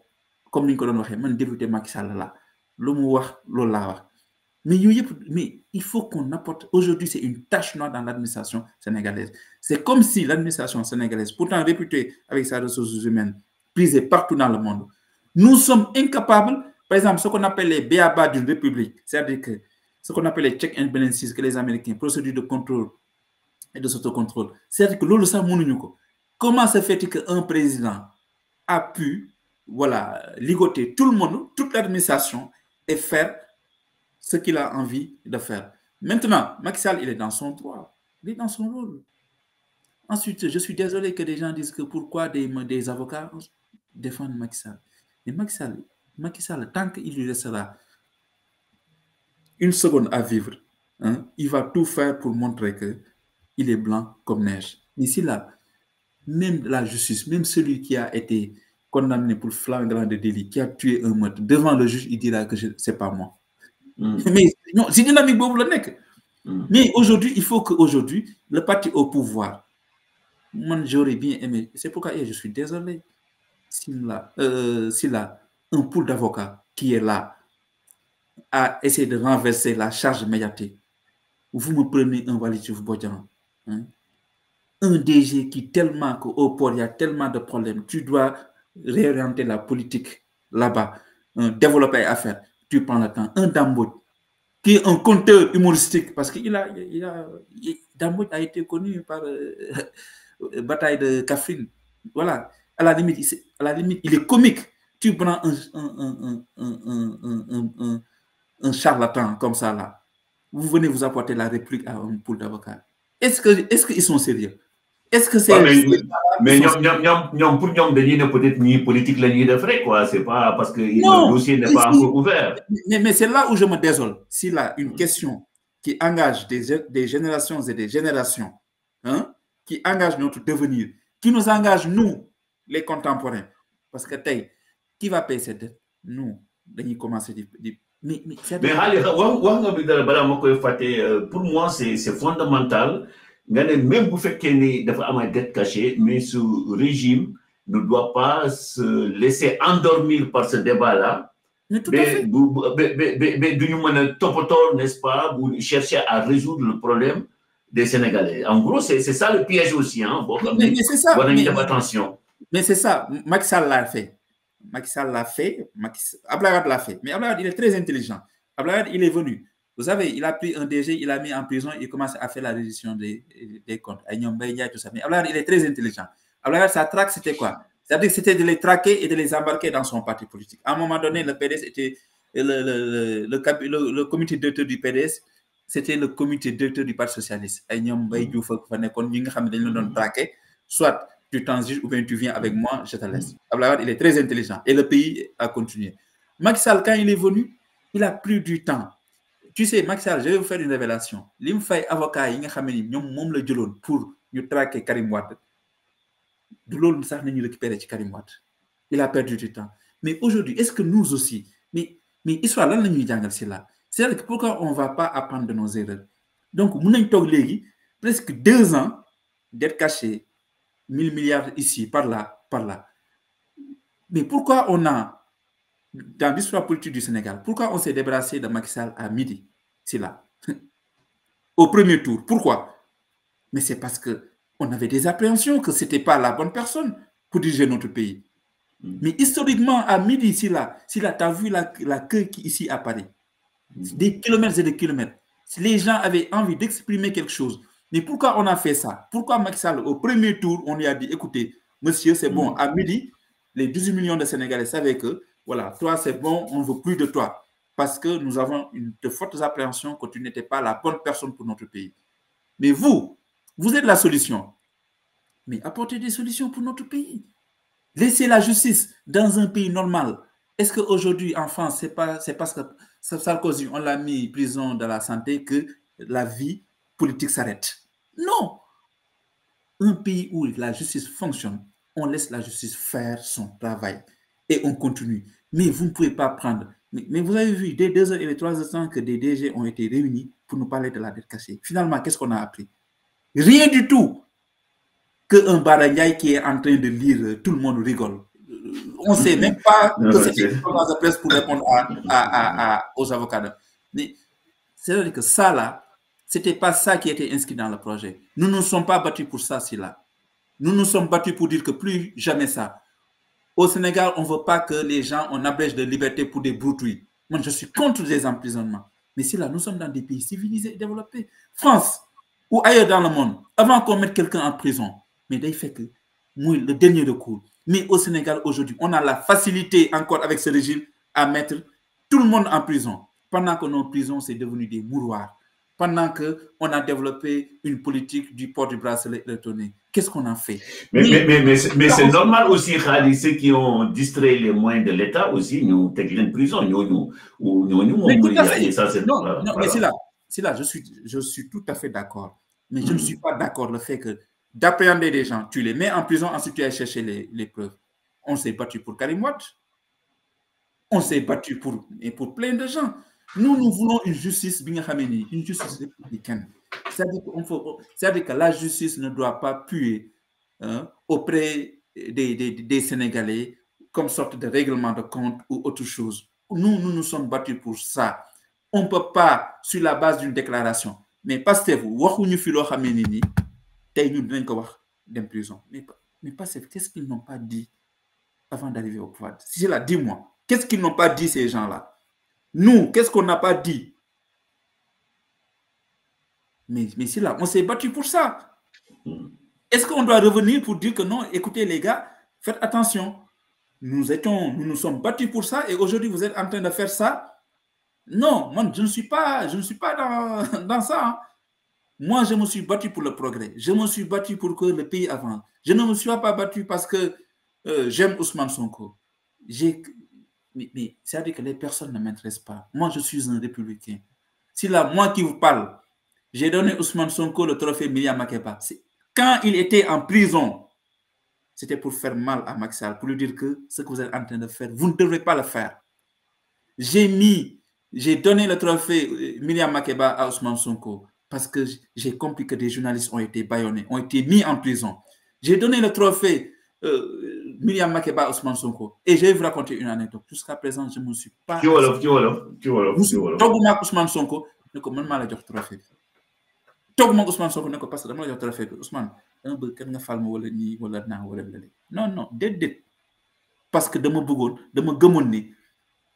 comme ni ñu ko doon waxee man député Macky Sall la lu mu wax loolu laa wax Mais il faut qu'on apporte. Aujourd'hui, c'est une tâche noire dans l'administration sénégalaise. C'est comme si l'administration sénégalaise, pourtant réputée avec ses ressources humaines, prisée partout dans le monde, nous sommes incapables, par exemple, ce qu'on appelle les b.a.-ba d'une république, c'est-à-dire que ce qu'on appelle les check and balances que les Américains, procédure de contrôle et de s'autocontrôle. C'est-à-dire que l'on ça comment se fait-il qu'un président a pu, voilà, ligoter tout le monde, toute l'administration et faire ce qu'il a envie de faire. Maintenant, Macky Sall, il est dans son droit, il est dans son rôle. Ensuite, je suis désolé que des gens disent que pourquoi des avocats défendent Macky Sall. Mais Macky Sall, tant qu'il lui restera une seconde à vivre, hein, il va tout faire pour montrer qu'il est blanc comme neige. Ici, là, même la justice, même celui qui a été condamné pour flagrant de délit, qui a tué un meurtre, devant le juge, il dira que ce n'est pas moi. Mais non, c'est dynamique, mais aujourd'hui, il faut qu'aujourd'hui, le parti au pouvoir, moi j'aurais bien aimé, c'est pourquoi je suis désolé, s'il a un pool d'avocats qui est là à essayer de renverser la charge médiatique, vous me prenez un Walid Bodian, hein? Un DG qui tellement qu'au port, il y a tellement de problèmes, tu dois réorienter la politique là-bas, développer les affaires, tu prends le temps. Un Dambot, qui est un conteur humoristique, parce que Dambot a été connu par bataille de Kaffrine. Voilà, à la limite, il est comique. Tu prends un charlatan comme ça là, vous venez vous apporter la réplique à un pool d'avocats. Est-ce qu'ils sont sérieux? Est-ce que c'est... mais pour nous, peut-être ni politique la nuit de frais, quoi. C'est pas parce que le dossier n'est pas encore ouvert. Mais c'est là où je me désole. S'il a une question qui engage des générations et des générations, hein, qui engage notre devenir, qui nous engage, nous, les contemporains. Parce que, qui va payer cette dette? Nous, on commence à dire... Mais pour moi, c'est fondamental. Même pour faire qu'il y ait une dette cachée, mais ce régime ne doit pas se laisser endormir par ce débat-là. Mais tout à fait. Mais n'est-ce pas, vous cherchez à résoudre le problème des Sénégalais. En gros, c'est ça le piège aussi. Hein. Mais c'est ça. Attention. Mais c'est ça. Macky Sall l'a fait. Abdoulaye Wade l'a fait. Mais Abdoulaye Wade, il est très intelligent. Abdoulaye Wade, il est venu. Vous savez, il a pris un DG, il l'a mis en prison, il commence à faire la reddition des comptes. Tout ça. Mais Abdoulaye Wade, il est très intelligent. Abdoulaye Wade, sa traque, c'était quoi? C'est-à-dire que c'était de les traquer et de les embarquer dans son parti politique. À un moment donné, le PDS était le comité directeur du PDS, c'était le comité directeur du Parti socialiste. Soit tu t'engages ou bien tu viens avec moi, je te laisse. Abdoulaye Wade, il est très intelligent. Et le pays a continué. Macky Sall, quand il est venu, il a pris du temps. Tu sais, Macky Sall, je vais vous faire une révélation. L'imfay avocat, pour nous traquer Karim Wade. Karim Wade. Il a perdu du temps. Mais aujourd'hui, est-ce que nous aussi, mais histoire là, c'est-à-dire que pourquoi on ne va pas apprendre de nos erreurs? Donc, nous avons presque 2 ans d'être cachés, 1000 milliards ici, par là. Mais pourquoi on a, dans l'histoire politique du Sénégal, pourquoi on s'est débarrassé de Macky Sall à midi? C'est là. Au premier tour. Pourquoi? Mais c'est parce qu'on avait des appréhensions que ce n'était pas la bonne personne pour diriger notre pays. Mais historiquement, à midi, tu as vu la queue ici à Paris. Des kilomètres et des kilomètres. Les gens avaient envie d'exprimer quelque chose. Mais pourquoi on a fait ça? Pourquoi Macky Sall, au premier tour, on lui a dit, écoutez, monsieur, c'est bon, à midi, les 18 millions de Sénégalais savaient que, voilà, toi, c'est bon, on ne veut plus de toi. Parce que nous avons de fortes appréhensions que tu n'étais pas la bonne personne pour notre pays. Mais vous êtes la solution. Mais apportez des solutions pour notre pays. Laissez la justice dans un pays normal. Est-ce qu'aujourd'hui, en France, c'est parce que Sarkozy, on l'a mis en prison de la santé que la vie politique s'arrête? Non. Un pays où la justice fonctionne, on laisse la justice faire son travail et on continue. Mais vous ne pouvez pas prendre... Mais vous avez vu, dès 2 heures et 3 heures que des DG ont été réunis pour nous parler de la dette cachée. Finalement, qu'est-ce qu'on a appris? Rien du tout. Qu'un Barangay qui est en train de lire, tout le monde rigole. On ne sait même pas que c'était une conférence de presse pour répondre aux avocats. Mais C'est-à-dire que ça, là, ce n'était pas ça qui était inscrit dans le projet. Nous ne nous sommes pas battus pour ça, là. Nous nous sommes battus pour dire que plus jamais ça. Au Sénégal, on ne veut pas que les gens, on abrège de liberté pour des broutouilles. Moi, je suis contre les emprisonnements. Mais si là, nous sommes dans des pays civilisés et développés. France ou ailleurs dans le monde, avant qu'on mette quelqu'un en prison, mais il fait que moi, le dernier recours. Mais au Sénégal, aujourd'hui, on a la facilité encore avec ce régime à mettre tout le monde en prison. Pendant que nos prisons, c'est devenu des mouroirs. Pendant qu'on a développé une politique du port du bracelet électronique. Qu'est-ce qu'on a fait? Mais c'est normal aussi, Khali, ceux qui ont distrait les moyens de l'État aussi, nous, t'es en prison, nous, mais tout à fait. Non, mais c'est là, je suis tout à fait d'accord. Mais je ne suis pas d'accord le fait que d'appréhender des gens, tu les mets en prison, ensuite tu as cherché les preuves. On s'est battu pour Karim Wade. On s'est battu pour plein de gens. Nous voulons une justice, une justice républicaine. C'est-à-dire que la justice ne doit pas puer auprès des Sénégalais comme sorte de règlement de compte ou autre chose. Nous sommes battus pour ça. On ne peut pas, sur la base d'une déclaration, mais Pastef, prison. Mais Pastef, qu'est-ce qu'ils n'ont pas dit avant d'arriver au pouvoir? Si là, dis-moi, qu'est-ce qu'ils n'ont pas dit, ces gens-là? Nous, qu'est-ce qu'on n'a pas dit? Mais si là, on s'est battu pour ça. Est-ce qu'on doit revenir pour dire que non, écoutez les gars, faites attention. Nous nous sommes battus pour ça et aujourd'hui vous êtes en train de faire ça? Non, moi je ne suis pas dans ça. Hein. Moi je me suis battu pour le progrès. Je me suis battu pour que le pays avance. Je ne me suis pas battu parce que j'aime Ousmane Sonko. Mais c'est-à-dire que les personnes ne m'intéressent pas. Moi je suis un républicain. Si là, moi qui vous parle, j'ai donné Ousmane Sonko le trophée Myriam Makeba. Quand il était en prison, c'était pour faire mal à Macky Sall, pour lui dire que ce que vous êtes en train de faire, vous ne devrez pas le faire. J'ai donné le trophée Myriam Makeba à Ousmane Sonko parce que j'ai compris que des journalistes ont été bâillonnés, ont été mis en prison. J'ai donné le trophée Myriam Makeba à Ousmane Sonko et je vais vous raconter une anecdote. Jusqu'à présent, je ne me suis pas... Ousmane Sonko, ne ko man maa la jox trophée. Tooguma Ousmane Sonko ne ko parce que dama la jox trophée bi Ousmane dama bëgg kat nga fal ma wala nii wala naa wala lële non déedéet parce que dama bëggoon dama gëmoon ni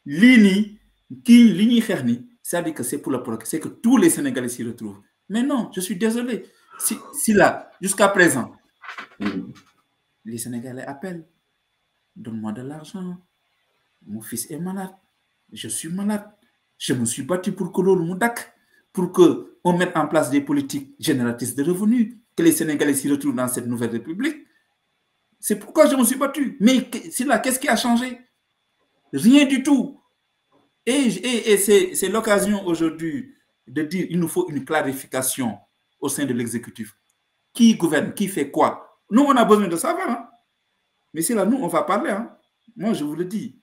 lii nii kii li ñuy xeex ni c'est-à-dire que c'est pour le progrès, c'est que tous les Sénégalais s'y retrouvent. Mais non, je suis désolé. Si là, jusqu'à présent, les Sénégalais appellent, donne-moi de l'argent, mon fils est malade, je suis malade, je me suis battu pour que l'on moudak, pour qu'on mette en place des politiques génératrices de revenus, que les Sénégalais s'y retrouvent dans cette nouvelle République. C'est pourquoi je me suis battu. Mais là, qu'est-ce qui a changé? Rien du tout. Et c'est l'occasion aujourd'hui de dire qu'il nous faut une clarification au sein de l'exécutif. Qui gouverne? Qui fait quoi? Nous, on a besoin de savoir. Hein? Mais c'est là, nous, on va parler. Hein? Moi, je vous le dis.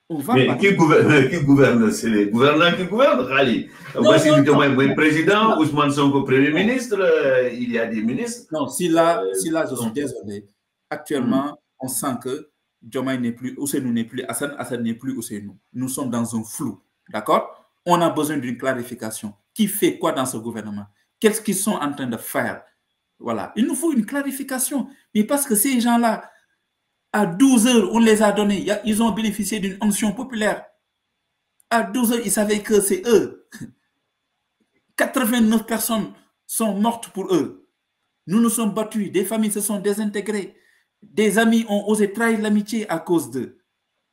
On va parler. Qui gouverne? C'est les gouvernants qui gouvernent, Khali. Voici le président, Ousmane Sonko, Premier ministre, il y a des ministres. Non, si là, je suis désolé. Actuellement, on sent que Diomaye n'est plus, Ousseynou n'est plus, Hassan n'est plus Ousseynou. Nous sommes dans un flou, d'accord? On a besoin d'une clarification. Qui fait quoi dans ce gouvernement? Qu'est-ce qu'ils sont en train de faire? Voilà. Il nous faut une clarification. Mais parce que ces gens-là, à 12 heures, on les a donnés. Ils ont bénéficié d'une onction populaire. À 12 heures, ils savaient que c'est eux. 89 personnes sont mortes pour eux. Nous nous sommes battus. Des familles se sont désintégrées. Des amis ont osé trahir l'amitié à cause d'eux.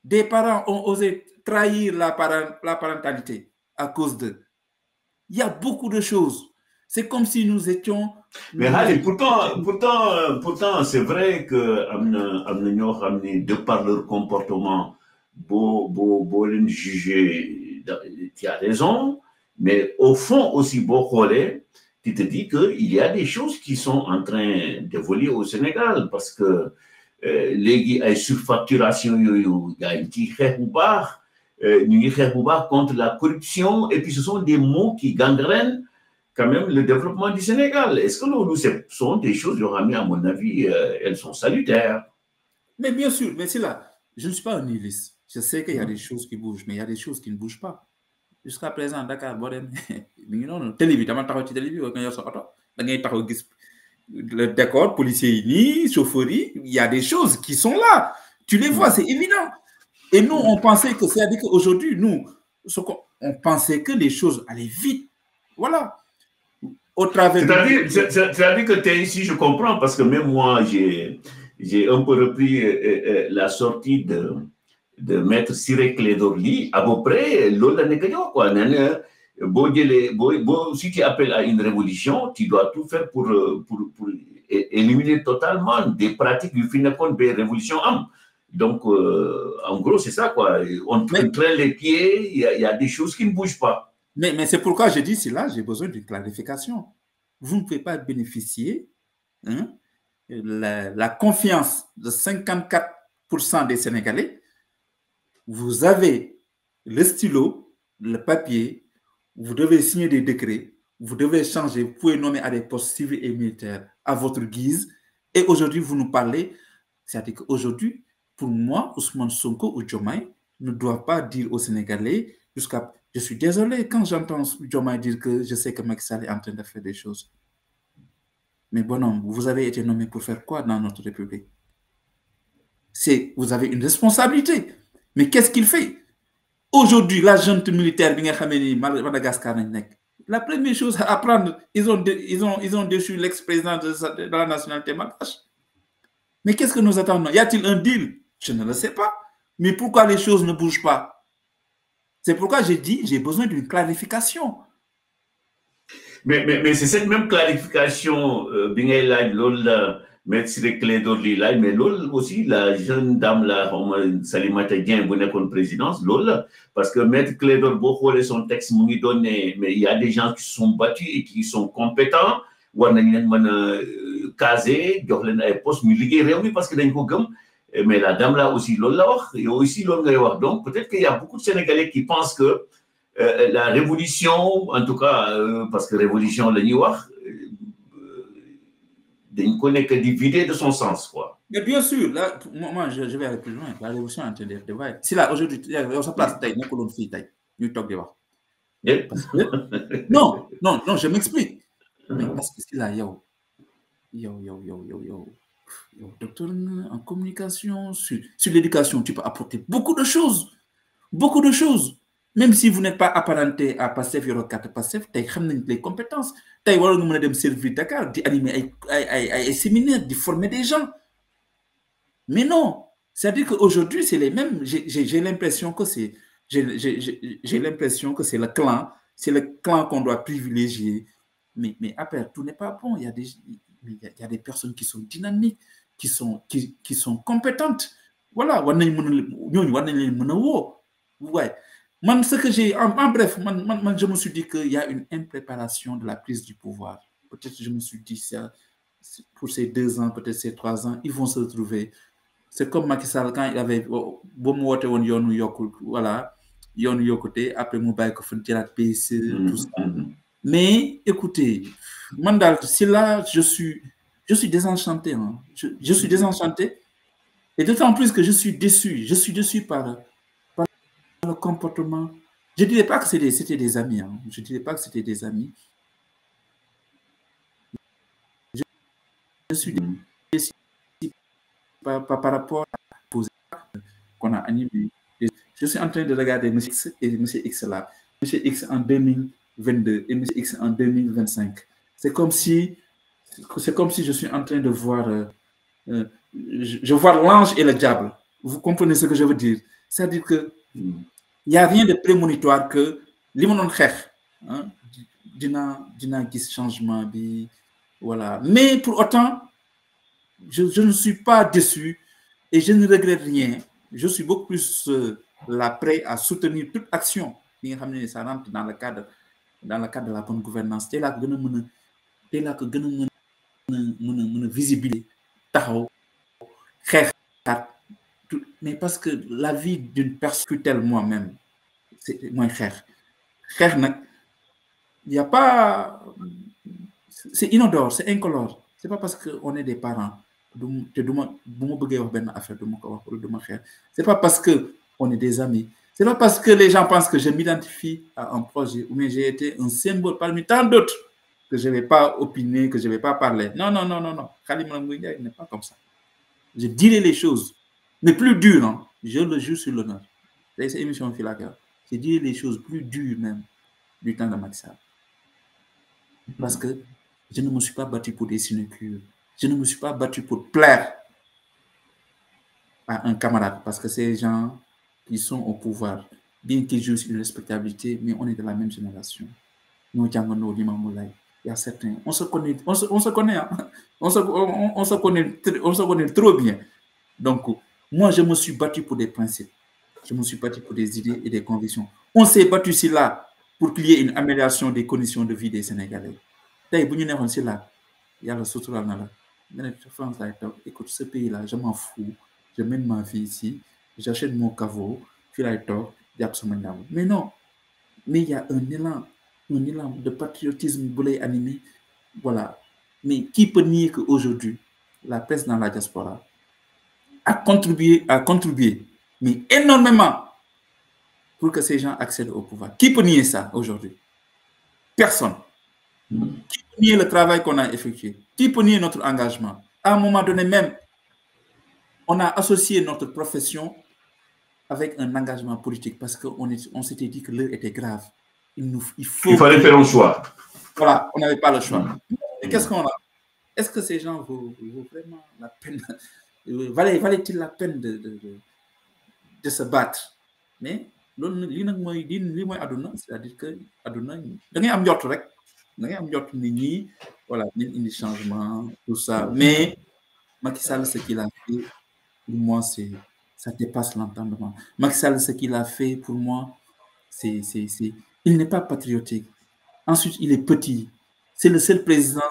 Des parents ont osé trahir la parentalité à cause d'eux. Il y a beaucoup de choses. C'est comme si nous étions... Mais allez, pourtant c'est vrai que de par leur comportement, beau juger, tu as raison, mais au fond aussi, tu te dis qu'il y a des choses qui sont en train d'évoluer au Sénégal parce que les surfacturation, il y a une petite contre la corruption et puis ce sont des mots qui gangrènent quand même le développement du Sénégal. Est-ce que ce sont des choses, à mon avis, elles sont salutaires? Mais bien sûr, mais c'est là, je ne suis pas un nihiliste. Je sais qu'il y a des choses qui bougent, mais il y a des choses qui ne bougent pas. jusqu'à présent Dakar boo dem mi ngi noonu télé bi dama taxaw ci télé bi nga yor sa oto da ngay taxaw gis le décor policier yi nii chauffeurs yi il y a des choses qui sont là tu les vois, c'est évident. Et nous on pensait que c'est-à-dire qu'aujourd'hui nous on pensait que les choses allaient vite, voilà, au travers c'est-à-dire que tu es ici, je comprends, parce que même moi j'ai un peu repris la sortie de Maître Ciré Clédor Ly, à peu près, quoi. Si tu appelles à une révolution, tu dois tout faire pour éliminer totalement des pratiques du Finacon des révolutions. Donc, en gros, c'est ça, quoi. On traîne les pieds, il y a des choses qui ne bougent pas. Mais c'est pourquoi je dis, c'est là, j'ai besoin d'une clarification. Vous ne pouvez pas bénéficier la confiance de 54% des Sénégalais. Vous avez le stylo, le papier, vous devez signer des décrets, vous devez changer, vous pouvez nommer à des postes civils et militaires à votre guise. Et aujourd'hui, vous nous parlez, c'est-à-dire qu'aujourd'hui, pour moi, Ousmane Sonko ou Diomaye ne doivent pas dire aux Sénégalais jusqu'à... Je suis désolé quand j'entends Diomaye dire que je sais que Macky Sall est en train de faire des choses. Mais bonhomme, vous avez été nommé pour faire quoi dans notre République? Vous avez une responsabilité. Mais qu'est-ce qu'il fait? Aujourd'hui, la junte militaire, Madagascar, la première chose à apprendre, ils ont déchu l'ex-président de la nationalité malgache. Mais qu'est-ce que nous attendons? Y a-t-il un deal? Je ne le sais pas. Mais pourquoi les choses ne bougent pas? C'est pourquoi j'ai dit, j'ai besoin d'une clarification. Mais c'est cette même clarification, Maître Ciré Clédor Ly, mais l'autre aussi, la jeune dame là, Salimata Dieng, bu nekkoon présidence, l'autre, parce que Maître Clédor, boo xoolee son texte mu ngi doon ne, mais il y a des gens qui se sont battus et qui sont compétents, war nañ leen mën a caser, jox leen ay postes ñu liggéey réew mi parce que dañ ko gëm. Mais la dame là aussi, loolu la wax, yow aussi loolu ngay wax. Donc peut-être qu'il y a beaucoup de Sénégalais qui pensent que la révolution, en tout cas, parce que révolution la ñuy wax, d'une connaît que divisé de son sens, quoi. Mais bien sûr, là, moi, je vais aller plus loin. La révolution est en train de voir. Si là, aujourd'hui, on se place, non, je m'explique. Mais parce que c'est là, docteur en communication, sur l'éducation, tu peux apporter beaucoup de choses. Beaucoup de choses. Même si vous n'êtes pas apparenté à Pastef, Yoro 4 Pastef, tu as les compétences. Tu as servir Dakar, d'animer un séminaire, de former des gens. Mais non, c'est-à-dire qu'aujourd'hui, c'est les mêmes. J'ai l'impression que c'est le clan qu'on doit privilégier. Mais après, tout n'est pas bon. Il y a des personnes qui sont dynamiques, qui sont compétentes. Voilà. Ouais. Ce que j'ai, en bref, je me suis dit qu'il y a une impréparation de la prise du pouvoir. Peut-être je me suis dit ça, pour ces 2 ans, peut-être ces 3 ans, ils vont se retrouver. C'est comme Macky Sall quand il avait voilà, après Moubaye PSE, tout ça. Mais écoutez, Mandal, c'est là, je suis désenchanté. Hein. Je suis désenchanté. Et d'autant plus que je suis déçu. Je suis déçu par le comportement. Je ne dirais pas que c'était des amis. Hein. Je ne dirais pas que c'était des amis. Je suis déçu par rapport à la position qu'on a animée. Je suis en train de regarder M. X et M. X là. M. X en 2022 et M. X en 2025. C'est comme si je suis en train de voir... je vois l'ange et le diable. Vous comprenez ce que je veux dire? C'est-à-dire que il n'y a rien de prémonitoire que l'immonon khekh, dina gis changement bi, voilà. Mais pour autant, je ne suis pas déçu et je ne regrette rien. Je suis beaucoup plus là prêt à soutenir toute action qui rentre dans le cadre de la bonne gouvernance. C'est là que je visibilité mais parce que la vie d'une personne telle moi-même, c'est moins cher. Il n'y a pas... C'est inodore, c'est incolore. C'est pas parce qu'on est des parents. C'est pas parce qu'on est des amis. Ce n'est pas parce que les gens pensent que je m'identifie à un projet ou bien j'ai été un symbole parmi tant d'autres que je ne vais pas opiner, que je ne vais pas parler. Non, non, non, non, non. Khadim Ramouya, il n'est pas comme ça. Je dirai les choses, mais plus dures, hein. Je le jure sur l'honneur. C'est cette émission Filaka. Je dirai les choses plus dures même du temps de Macky Sall. Parce que je ne me suis pas battu pour des sinecures. Je ne me suis pas battu pour plaire à un camarade. Parce que ces gens qui sont au pouvoir, bien qu'ils jouissent une respectabilité, mais on est de la même génération. Nous, Djangono, Limamoulaye, il y a certains. On se connaît, on se connaît, hein? on se connaît trop bien. Donc, moi, je me suis battu pour des principes. Je me suis battu pour des idées et des convictions. On s'est battu ici là pour qu'il y ait une amélioration des conditions de vie des Sénégalais. D'ailleurs, si on est là, il y a le soutien là. Écoute, ce pays-là, je m'en fous. Je mène ma vie ici. J'achète mon caveau. Mais non. Mais il y a un élan de patriotisme voulait animer. Voilà. Mais qui peut nier qu'aujourd'hui, la presse dans la diaspora a contribué, mais énormément pour que ces gens accèdent au pouvoir. Qui peut nier ça aujourd'hui? Personne. Qui peut nier le travail qu'on a effectué? Qui peut nier notre engagement? À un moment donné même, on a associé notre profession avec un engagement politique parce qu'on s'était dit que l'heure était grave. Il fallait faire un choix. Voilà, on n'avait pas le choix. Et qu'est-ce qu'on a? Est-ce que ces gens vaut vraiment la peine? Valait-il la peine de se battre? Mais c'est-à-dire que voilà, il y a des changements, tout ça. Mais Macky Sall, ce qu'il a fait, pour moi, ça dépasse l'entendement. Macky Sall, ce qu'il a fait, pour moi, il n'est pas patriotique. Ensuite, il est petit. C'est le seul président,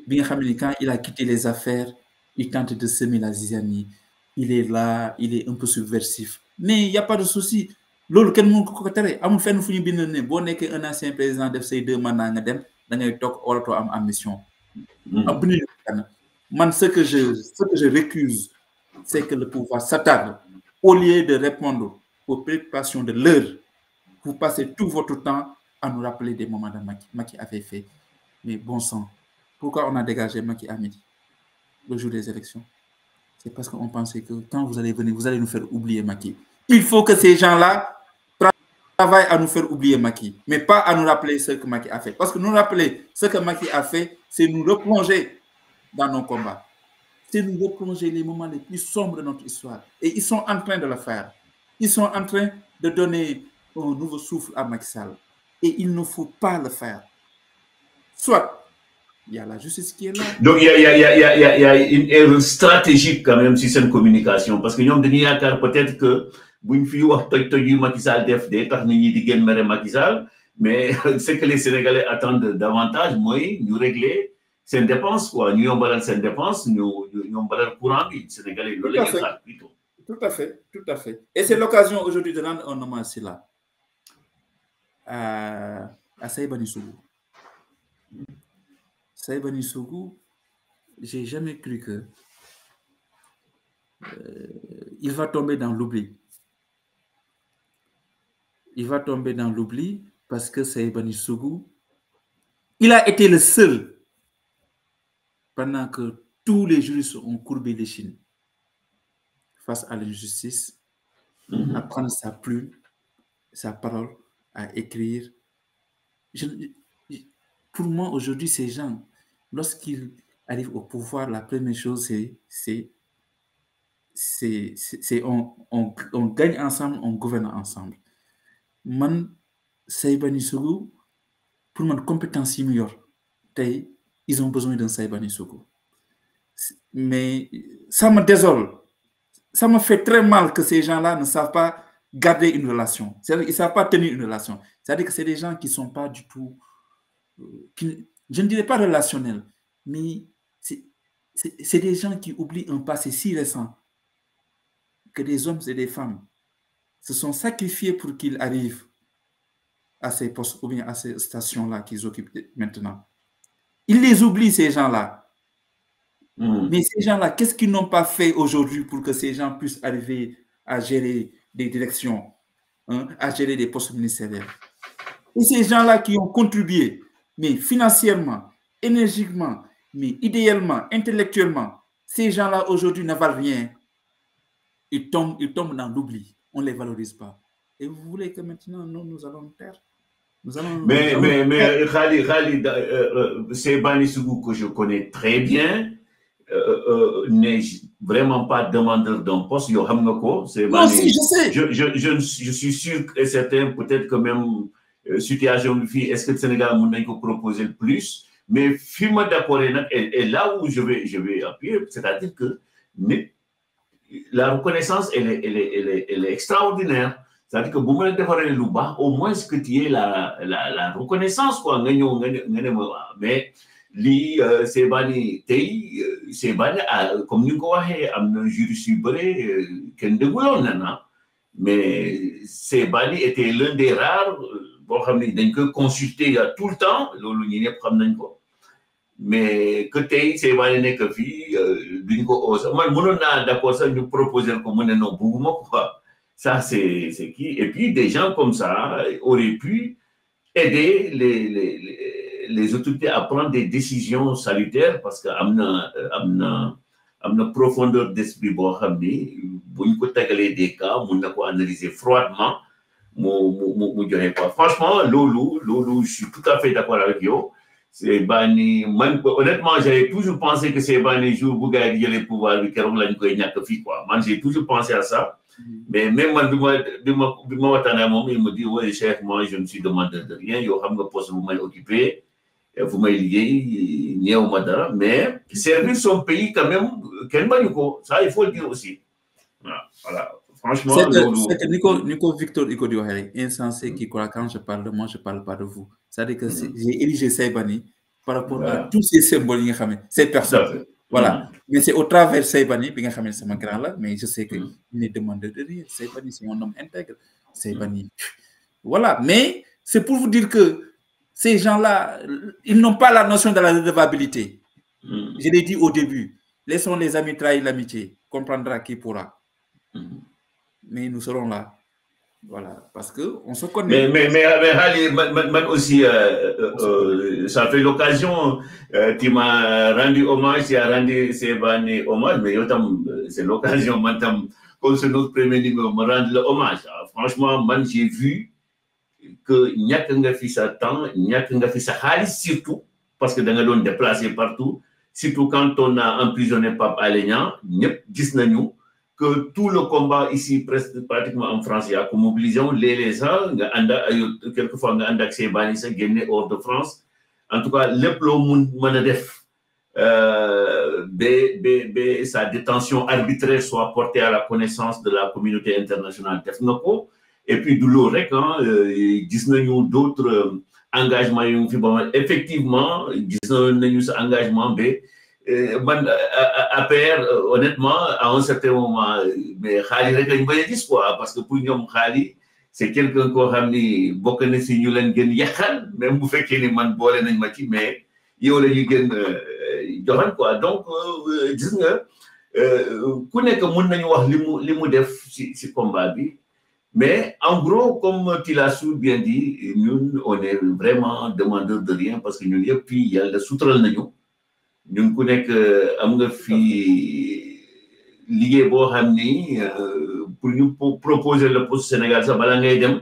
bien américain, il a quitté les affaires, il tente de semer la zizanie. Il est là, il est un peu subversif. Mais il n'y a pas de souci. Lolo ken mon ko téré amul fenn fuñu bind né bo nekké un ancien président def say 2 mandats nga dem da ngay tok orato am ambition. Man ce que je récuse, c'est que le pouvoir s'attarde au lieu de répondre aux préoccupations de l'heure. Vous passez tout votre temps à nous rappeler des moments de Macky avait fait. Mais bon sang, pourquoi on a dégagé Macky à midi, le jour des élections? C'est parce qu'on pensait que quand vous allez venir, vous allez nous faire oublier Macky. Il faut que ces gens-là travaillent à nous faire oublier Macky, mais pas à nous rappeler ce que Macky a fait. Parce que nous rappeler ce que Macky a fait, c'est nous replonger dans nos combats. C'est nous replonger les moments les plus sombres de notre histoire. Et ils sont en train de le faire. Ils sont en train de donner un nouveau souffle à Macky Sall. Et il ne faut pas le faire. Soit il y a la justice qui est là. Donc il y a une erreur stratégique quand même sur cette communication. Parce que nous avons peut-être que buñ fi wax toj yu Macky Sall def de tax nit ñi di gën mere Macky Sall, mais ce que les Sénégalais attendent davantage mooy ñu régler seen dépense quoi, ñu yombalal seen dépense, ñu yombalal courant bi Sénégalais loolu la ñuy xaar plutôt. Tout à fait, tout à fait. Et c'est l'occasion aujourd'hui de rendre un hommage là à Saïbani Sougou. Saïbani Sougou, j'ai jamais cru que il va tomber dans l'oubli. Il va tomber dans l'oubli parce que Saïbani Sougou, il a été le seul pendant que tous les juristes ont courbé les chines face à l'injustice, à prendre sa plume, sa parole, à écrire. Pour moi, aujourd'hui, ces gens, lorsqu'ils arrivent au pouvoir, la première chose, c'est on gagne ensemble, on gouverne ensemble. Man, Saïbani Sougou, pour mon compétence meilleure, ils ont besoin d'un Saïbani Sougou. Mais ça me désole. Ça me fait très mal que ces gens-là ne savent pas garder une relation. C'est-à-dire qu'ils ne savent pas tenir une relation. C'est-à-dire que c'est des gens qui ne sont pas du tout... je ne dirais pas relationnels, mais c'est des gens qui oublient un passé si récent que des hommes et des femmes se sont sacrifiés pour qu'ils arrivent à ces postes ou bien à ces stations-là qu'ils occupent maintenant. Ils les oublient, ces gens-là. Mais ces gens-là, qu'est-ce qu'ils n'ont pas fait aujourd'hui pour que ces gens puissent arriver à gérer des directions? hein, à gérer des postes ministériels. Et ces gens-là qui ont contribué, mais financièrement, énergiquement, mais idéalement, intellectuellement, ces gens-là aujourd'hui ne valent rien. Ils tombent dans l'oubli. On ne les valorise pas. Et vous voulez que maintenant, nous allons taire? Mais Khalid, c'est Bani Sougou que je connais très bien, n'est vraiment pas demandeur d'un poste. Non, si, je sais. Je suis sûr et certain, peut-être que même situation de vie, est-ce que le Sénégal m'a proposer le plus? Mais film d'accord, et là où je vais appuyer, c'est-à-dire que la reconnaissance, elle est extraordinaire. C'est-à-dire que vous me devrez le bas, au moins que tu aies la reconnaissance, quoi. Mais c'est bani, comme nous avons jurisprudence, mais c'est bani était l'un des rares, bon, consulté tout le temps, mais que tu c'est bani que vie, d'une cause. Moi, d'accord, ça nous proposer comme non, quoi. Ça, c'est qui? Et puis, des gens comme ça auraient pu aider les autorités à prendre des décisions salutaires parce qu'amna profondeur d'esprit, bon, des cas, on analyser froidement. Franchement, Lolo, je suis tout à fait d'accord avec vous. C'est Bani, honnêtement, j'avais toujours pensé que c'est Bani jour où il y a les pouvoirs, moi, j'ai toujours pensé à ça. Mais même moi, il me dit, ouais, chef, moi, je me suis demandé de rien, il y a un poste vous m'avez occupé, vous m'avez lié, mais servir son pays quand même, ça, il faut le dire aussi. Voilà. Franchement, c'est que Nico Victor Ikodio insensé qui croit quand je parle de moi, je ne parle pas de vous. C'est-à-dire que j'ai érigé Saïbani par rapport à tous ces symboles, cette personne. Voilà. Mais c'est au travers Saïbani, puis c'est mon grand là, mais je sais qu'il n'est demandé de rien. Saïbani, c'est un homme intègre. Saïbani. Voilà. Mais c'est pour vous dire que ces gens-là, ils n'ont pas la notion de la redevabilité. Je l'ai dit au début. Laissons les amis trahir l'amitié. Comprendra qui pourra. Mais nous serons là. Voilà, parce qu'on se connaît. Mais Ali, aussi, ça fait l'occasion, tu m'as rendu hommage, tu as rendu Sebani hommage, mais c'est l'occasion, maintenant, comme c'est notre premier numéro, me rendre le hommage. Franchement, moi, j'ai vu que n'y a qu'un fait ça temps, n'y a qu'un fait ça surtout, parce que dans le monde déplacé partout, surtout quand on a emprisonné Pape Alé-Niang, nous que tout le combat ici, presque pratiquement en France, il y a comme mobilisation, les gens, quelquefois, on a accès à hors de France. En tout cas, le plan sa détention arbitraire soit portée à la connaissance de la communauté internationale. Et puis, de l'OREC, d'autres engagements. Effectivement, ce engagement, honnêtement, à un certain moment, mais Khali parce que pour nous, Khali, c'est quelqu'un qui a ramené beaucoup de signes, même vous faites qu'il y ait man bolé nañ ma ci mais yow la ñu gën joxan quoi. Donc gis nga ku nekk mën nañu wax limu def ci combat bi, mais en gros, comme tu l'as bien dit, nous on est vraiment demandeurs de rien parce que ñun yëpp fii yàlla sutral nañu. Nous connaissons am nga fi liggéey boo xam ni pour ñu proposer le poste Sénégal sax bala ngay dem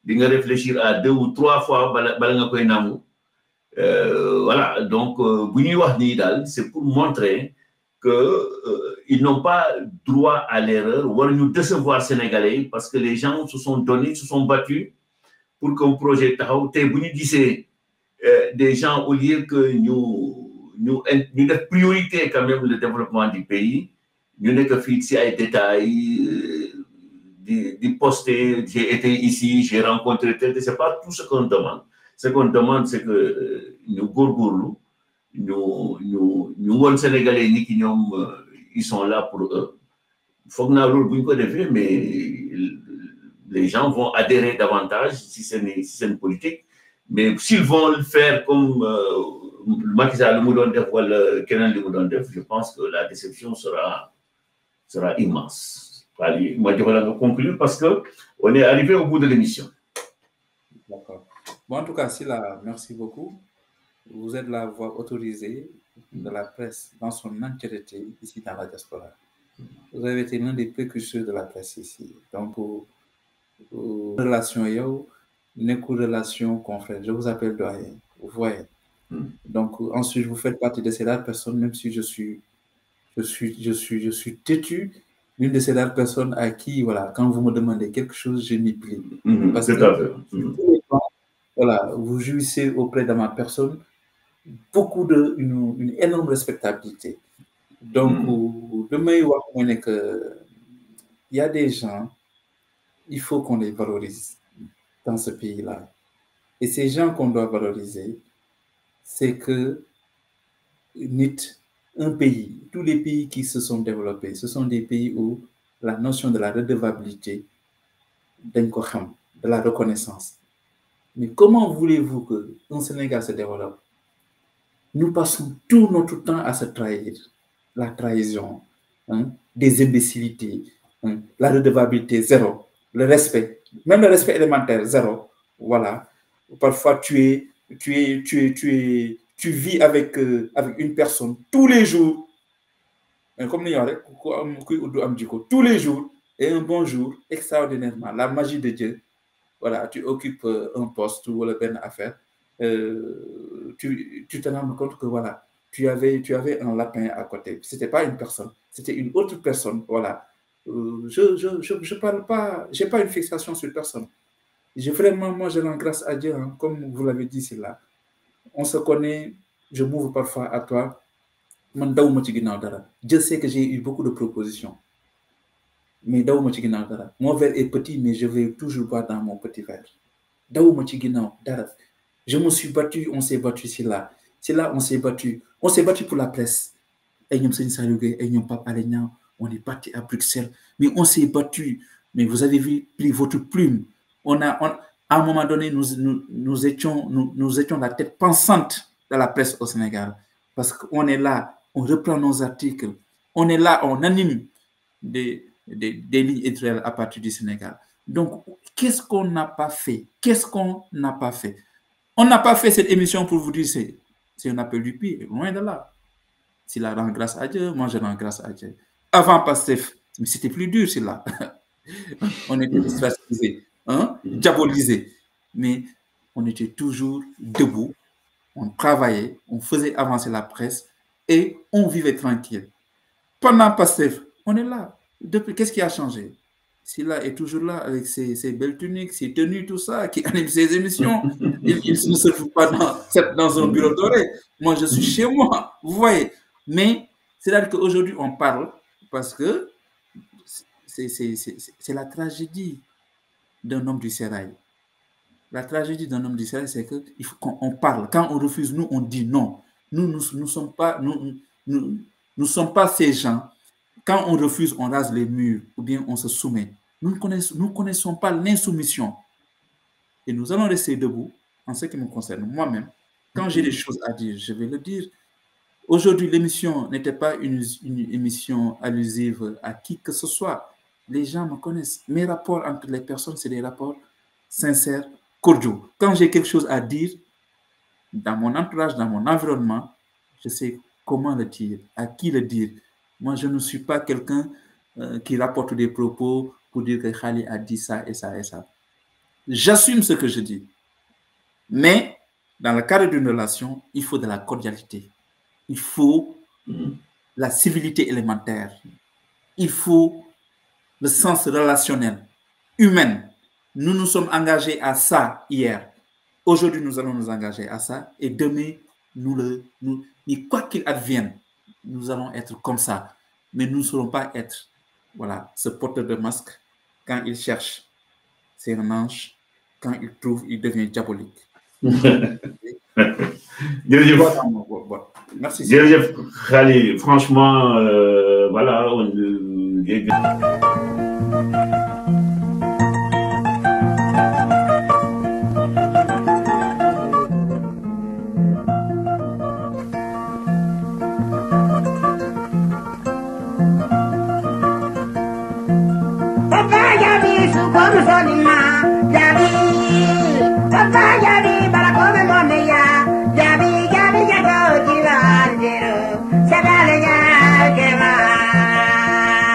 di nga réfléchir à 2 ou 3 fois bala nga koy nangu. Voilà, donc bu ñuy wax nii daal c'est pour montrer que ils n'ont pas droit à l'erreur, war ñu décevoir Sénégalais parce que les gens se sont donnés, se sont battus pour qu'un projet taxaw tey bu ñu gisee des gens au lieu que nous avons priorité quand même le développement du pays. Nous n'avons que fixé à détails, de poster, j'ai été ici, j'ai rencontré tel, c'est pas tout ce qu'on demande. Ce qu'on demande, c'est que nous gourgourlou, nous Sénégalais, ils sont là pour eux. Il faut que nous mais les gens vont adhérer davantage si c'est une politique. Mais s'ils vont le faire comme Macky Sall mu doon def wala keneen li mu doon def, je pense que la déception sera immense. Allez, moi, je vais conclure parce qu'on est arrivé au bout de l'émission. D'accord. Bon, en tout cas, Sylla, merci beaucoup. Vous êtes la voix autorisée de la presse dans son entièreté ici dans la diaspora. Vous avez été l'un des précurseurs de la presse ici. Donc, relation yo, n'est que relation confrère. Je vous appelle doyen. Vous voyez. Donc, ensuite, vous faites partie de ces rares personnes, même si je suis têtu, l'une de ces rares personnes à qui, voilà, quand vous me demandez quelque chose, je m'y plie. Parce que, voilà, vous jouissez auprès de ma personne une énorme respectabilité. Donc, demain, il y a des gens, il faut qu'on les valorise dans ce pays-là. Et ces gens qu'on doit valoriser, c'est que un pays, tous les pays qui se sont développés, ce sont des pays où la notion de la redevabilité, de la reconnaissance. Mais comment voulez-vous qu'un Sénégal se développe? Nous passons tout notre temps à se trahir. La trahison, des imbécilités, la redevabilité, zéro. Le respect, même le respect élémentaire, zéro. Voilà. Parfois, tu vis avec une personne tous les jours. Comme tous les jours, et un bon jour, extraordinairement, la magie de Dieu. Voilà, tu occupes un poste ou une affaire. Tu te rends compte que voilà, tu avais un lapin à côté. Ce n'était pas une personne, c'était une autre personne. Voilà. Je parle pas, je n'ai pas une fixation sur personne. Moi, je rends grâce à Dieu, comme vous l'avez dit, c'est là. On se connaît, je m'ouvre parfois à toi. Dieu sait que j'ai eu beaucoup de propositions. Mais mon verre est petit, mais je vais toujours boire dans mon petit verre. Je me suis battu, on s'est battu, c'est là, on s'est battu. On s'est battu pour la presse. On est parti à Bruxelles, mais on s'est battu. Mais vous avez vu, pris votre plume. À un moment donné, nous étions la tête pensante de la presse au Sénégal. Parce qu'on est là, on reprend nos articles. On est là, on anime des lignes éditoriales à partir du Sénégal. Donc, qu'est-ce qu'on n'a pas fait? On n'a pas fait cette émission pour vous dire c'est un appel du pied, loin de là. S'il a rend grâce à Dieu, moi je rends grâce à Dieu. Avant Pastef, mais c'était plus dur, c'est là. On était ostracisés, diabolisés. Mais on était toujours debout, on travaillait, on faisait avancer la presse et on vivait tranquille. Pendant Pastef, on est là. Depuis, qu'est-ce qui a changé? Silla est toujours là avec ses belles tuniques, ses tenues, tout ça, qui anime ses émissions. Il ne se trouve pas dans un bureau doré. Moi, je suis chez moi, vous voyez. Mais c'est-à-dire qu'aujourd'hui, on parle parce que c'est la tragédie d'un homme du sérail. La tragédie d'un homme du sérail, c'est qu'il faut qu'on parle. Quand on refuse, nous, on dit non. Nous ne sommes pas ces gens. Quand on refuse, on rase les murs ou bien on se soumet. Nous ne connaissons pas l'insoumission. Et nous allons rester debout en ce qui me concerne. Moi-même, quand j'ai des choses à dire, je vais le dire. Aujourd'hui, l'émission n'était pas une émission allusive à qui que ce soit. Les gens me connaissent. Mes rapports entre les personnes, c'est des rapports sincères, cordiaux. Quand j'ai quelque chose à dire, dans mon entourage, dans mon environnement, je sais comment le dire, à qui le dire. Moi, je ne suis pas quelqu'un qui rapporte des propos pour dire que Khali a dit ça et ça et ça. J'assume ce que je dis. Mais, dans le cadre d'une relation, il faut de la cordialité. Il faut la civilité élémentaire. Il faut le sens relationnel, humain. Nous nous sommes engagés à ça hier. Aujourd'hui, nous allons nous engager à ça. Et demain, quoi qu'il advienne, nous allons être comme ça. Mais nous ne saurons pas être, voilà, ce porteur de masque. Quand il cherche, c'est un ange. Quand il trouve, il devient diabolique. Merci. Khali, franchement, voilà,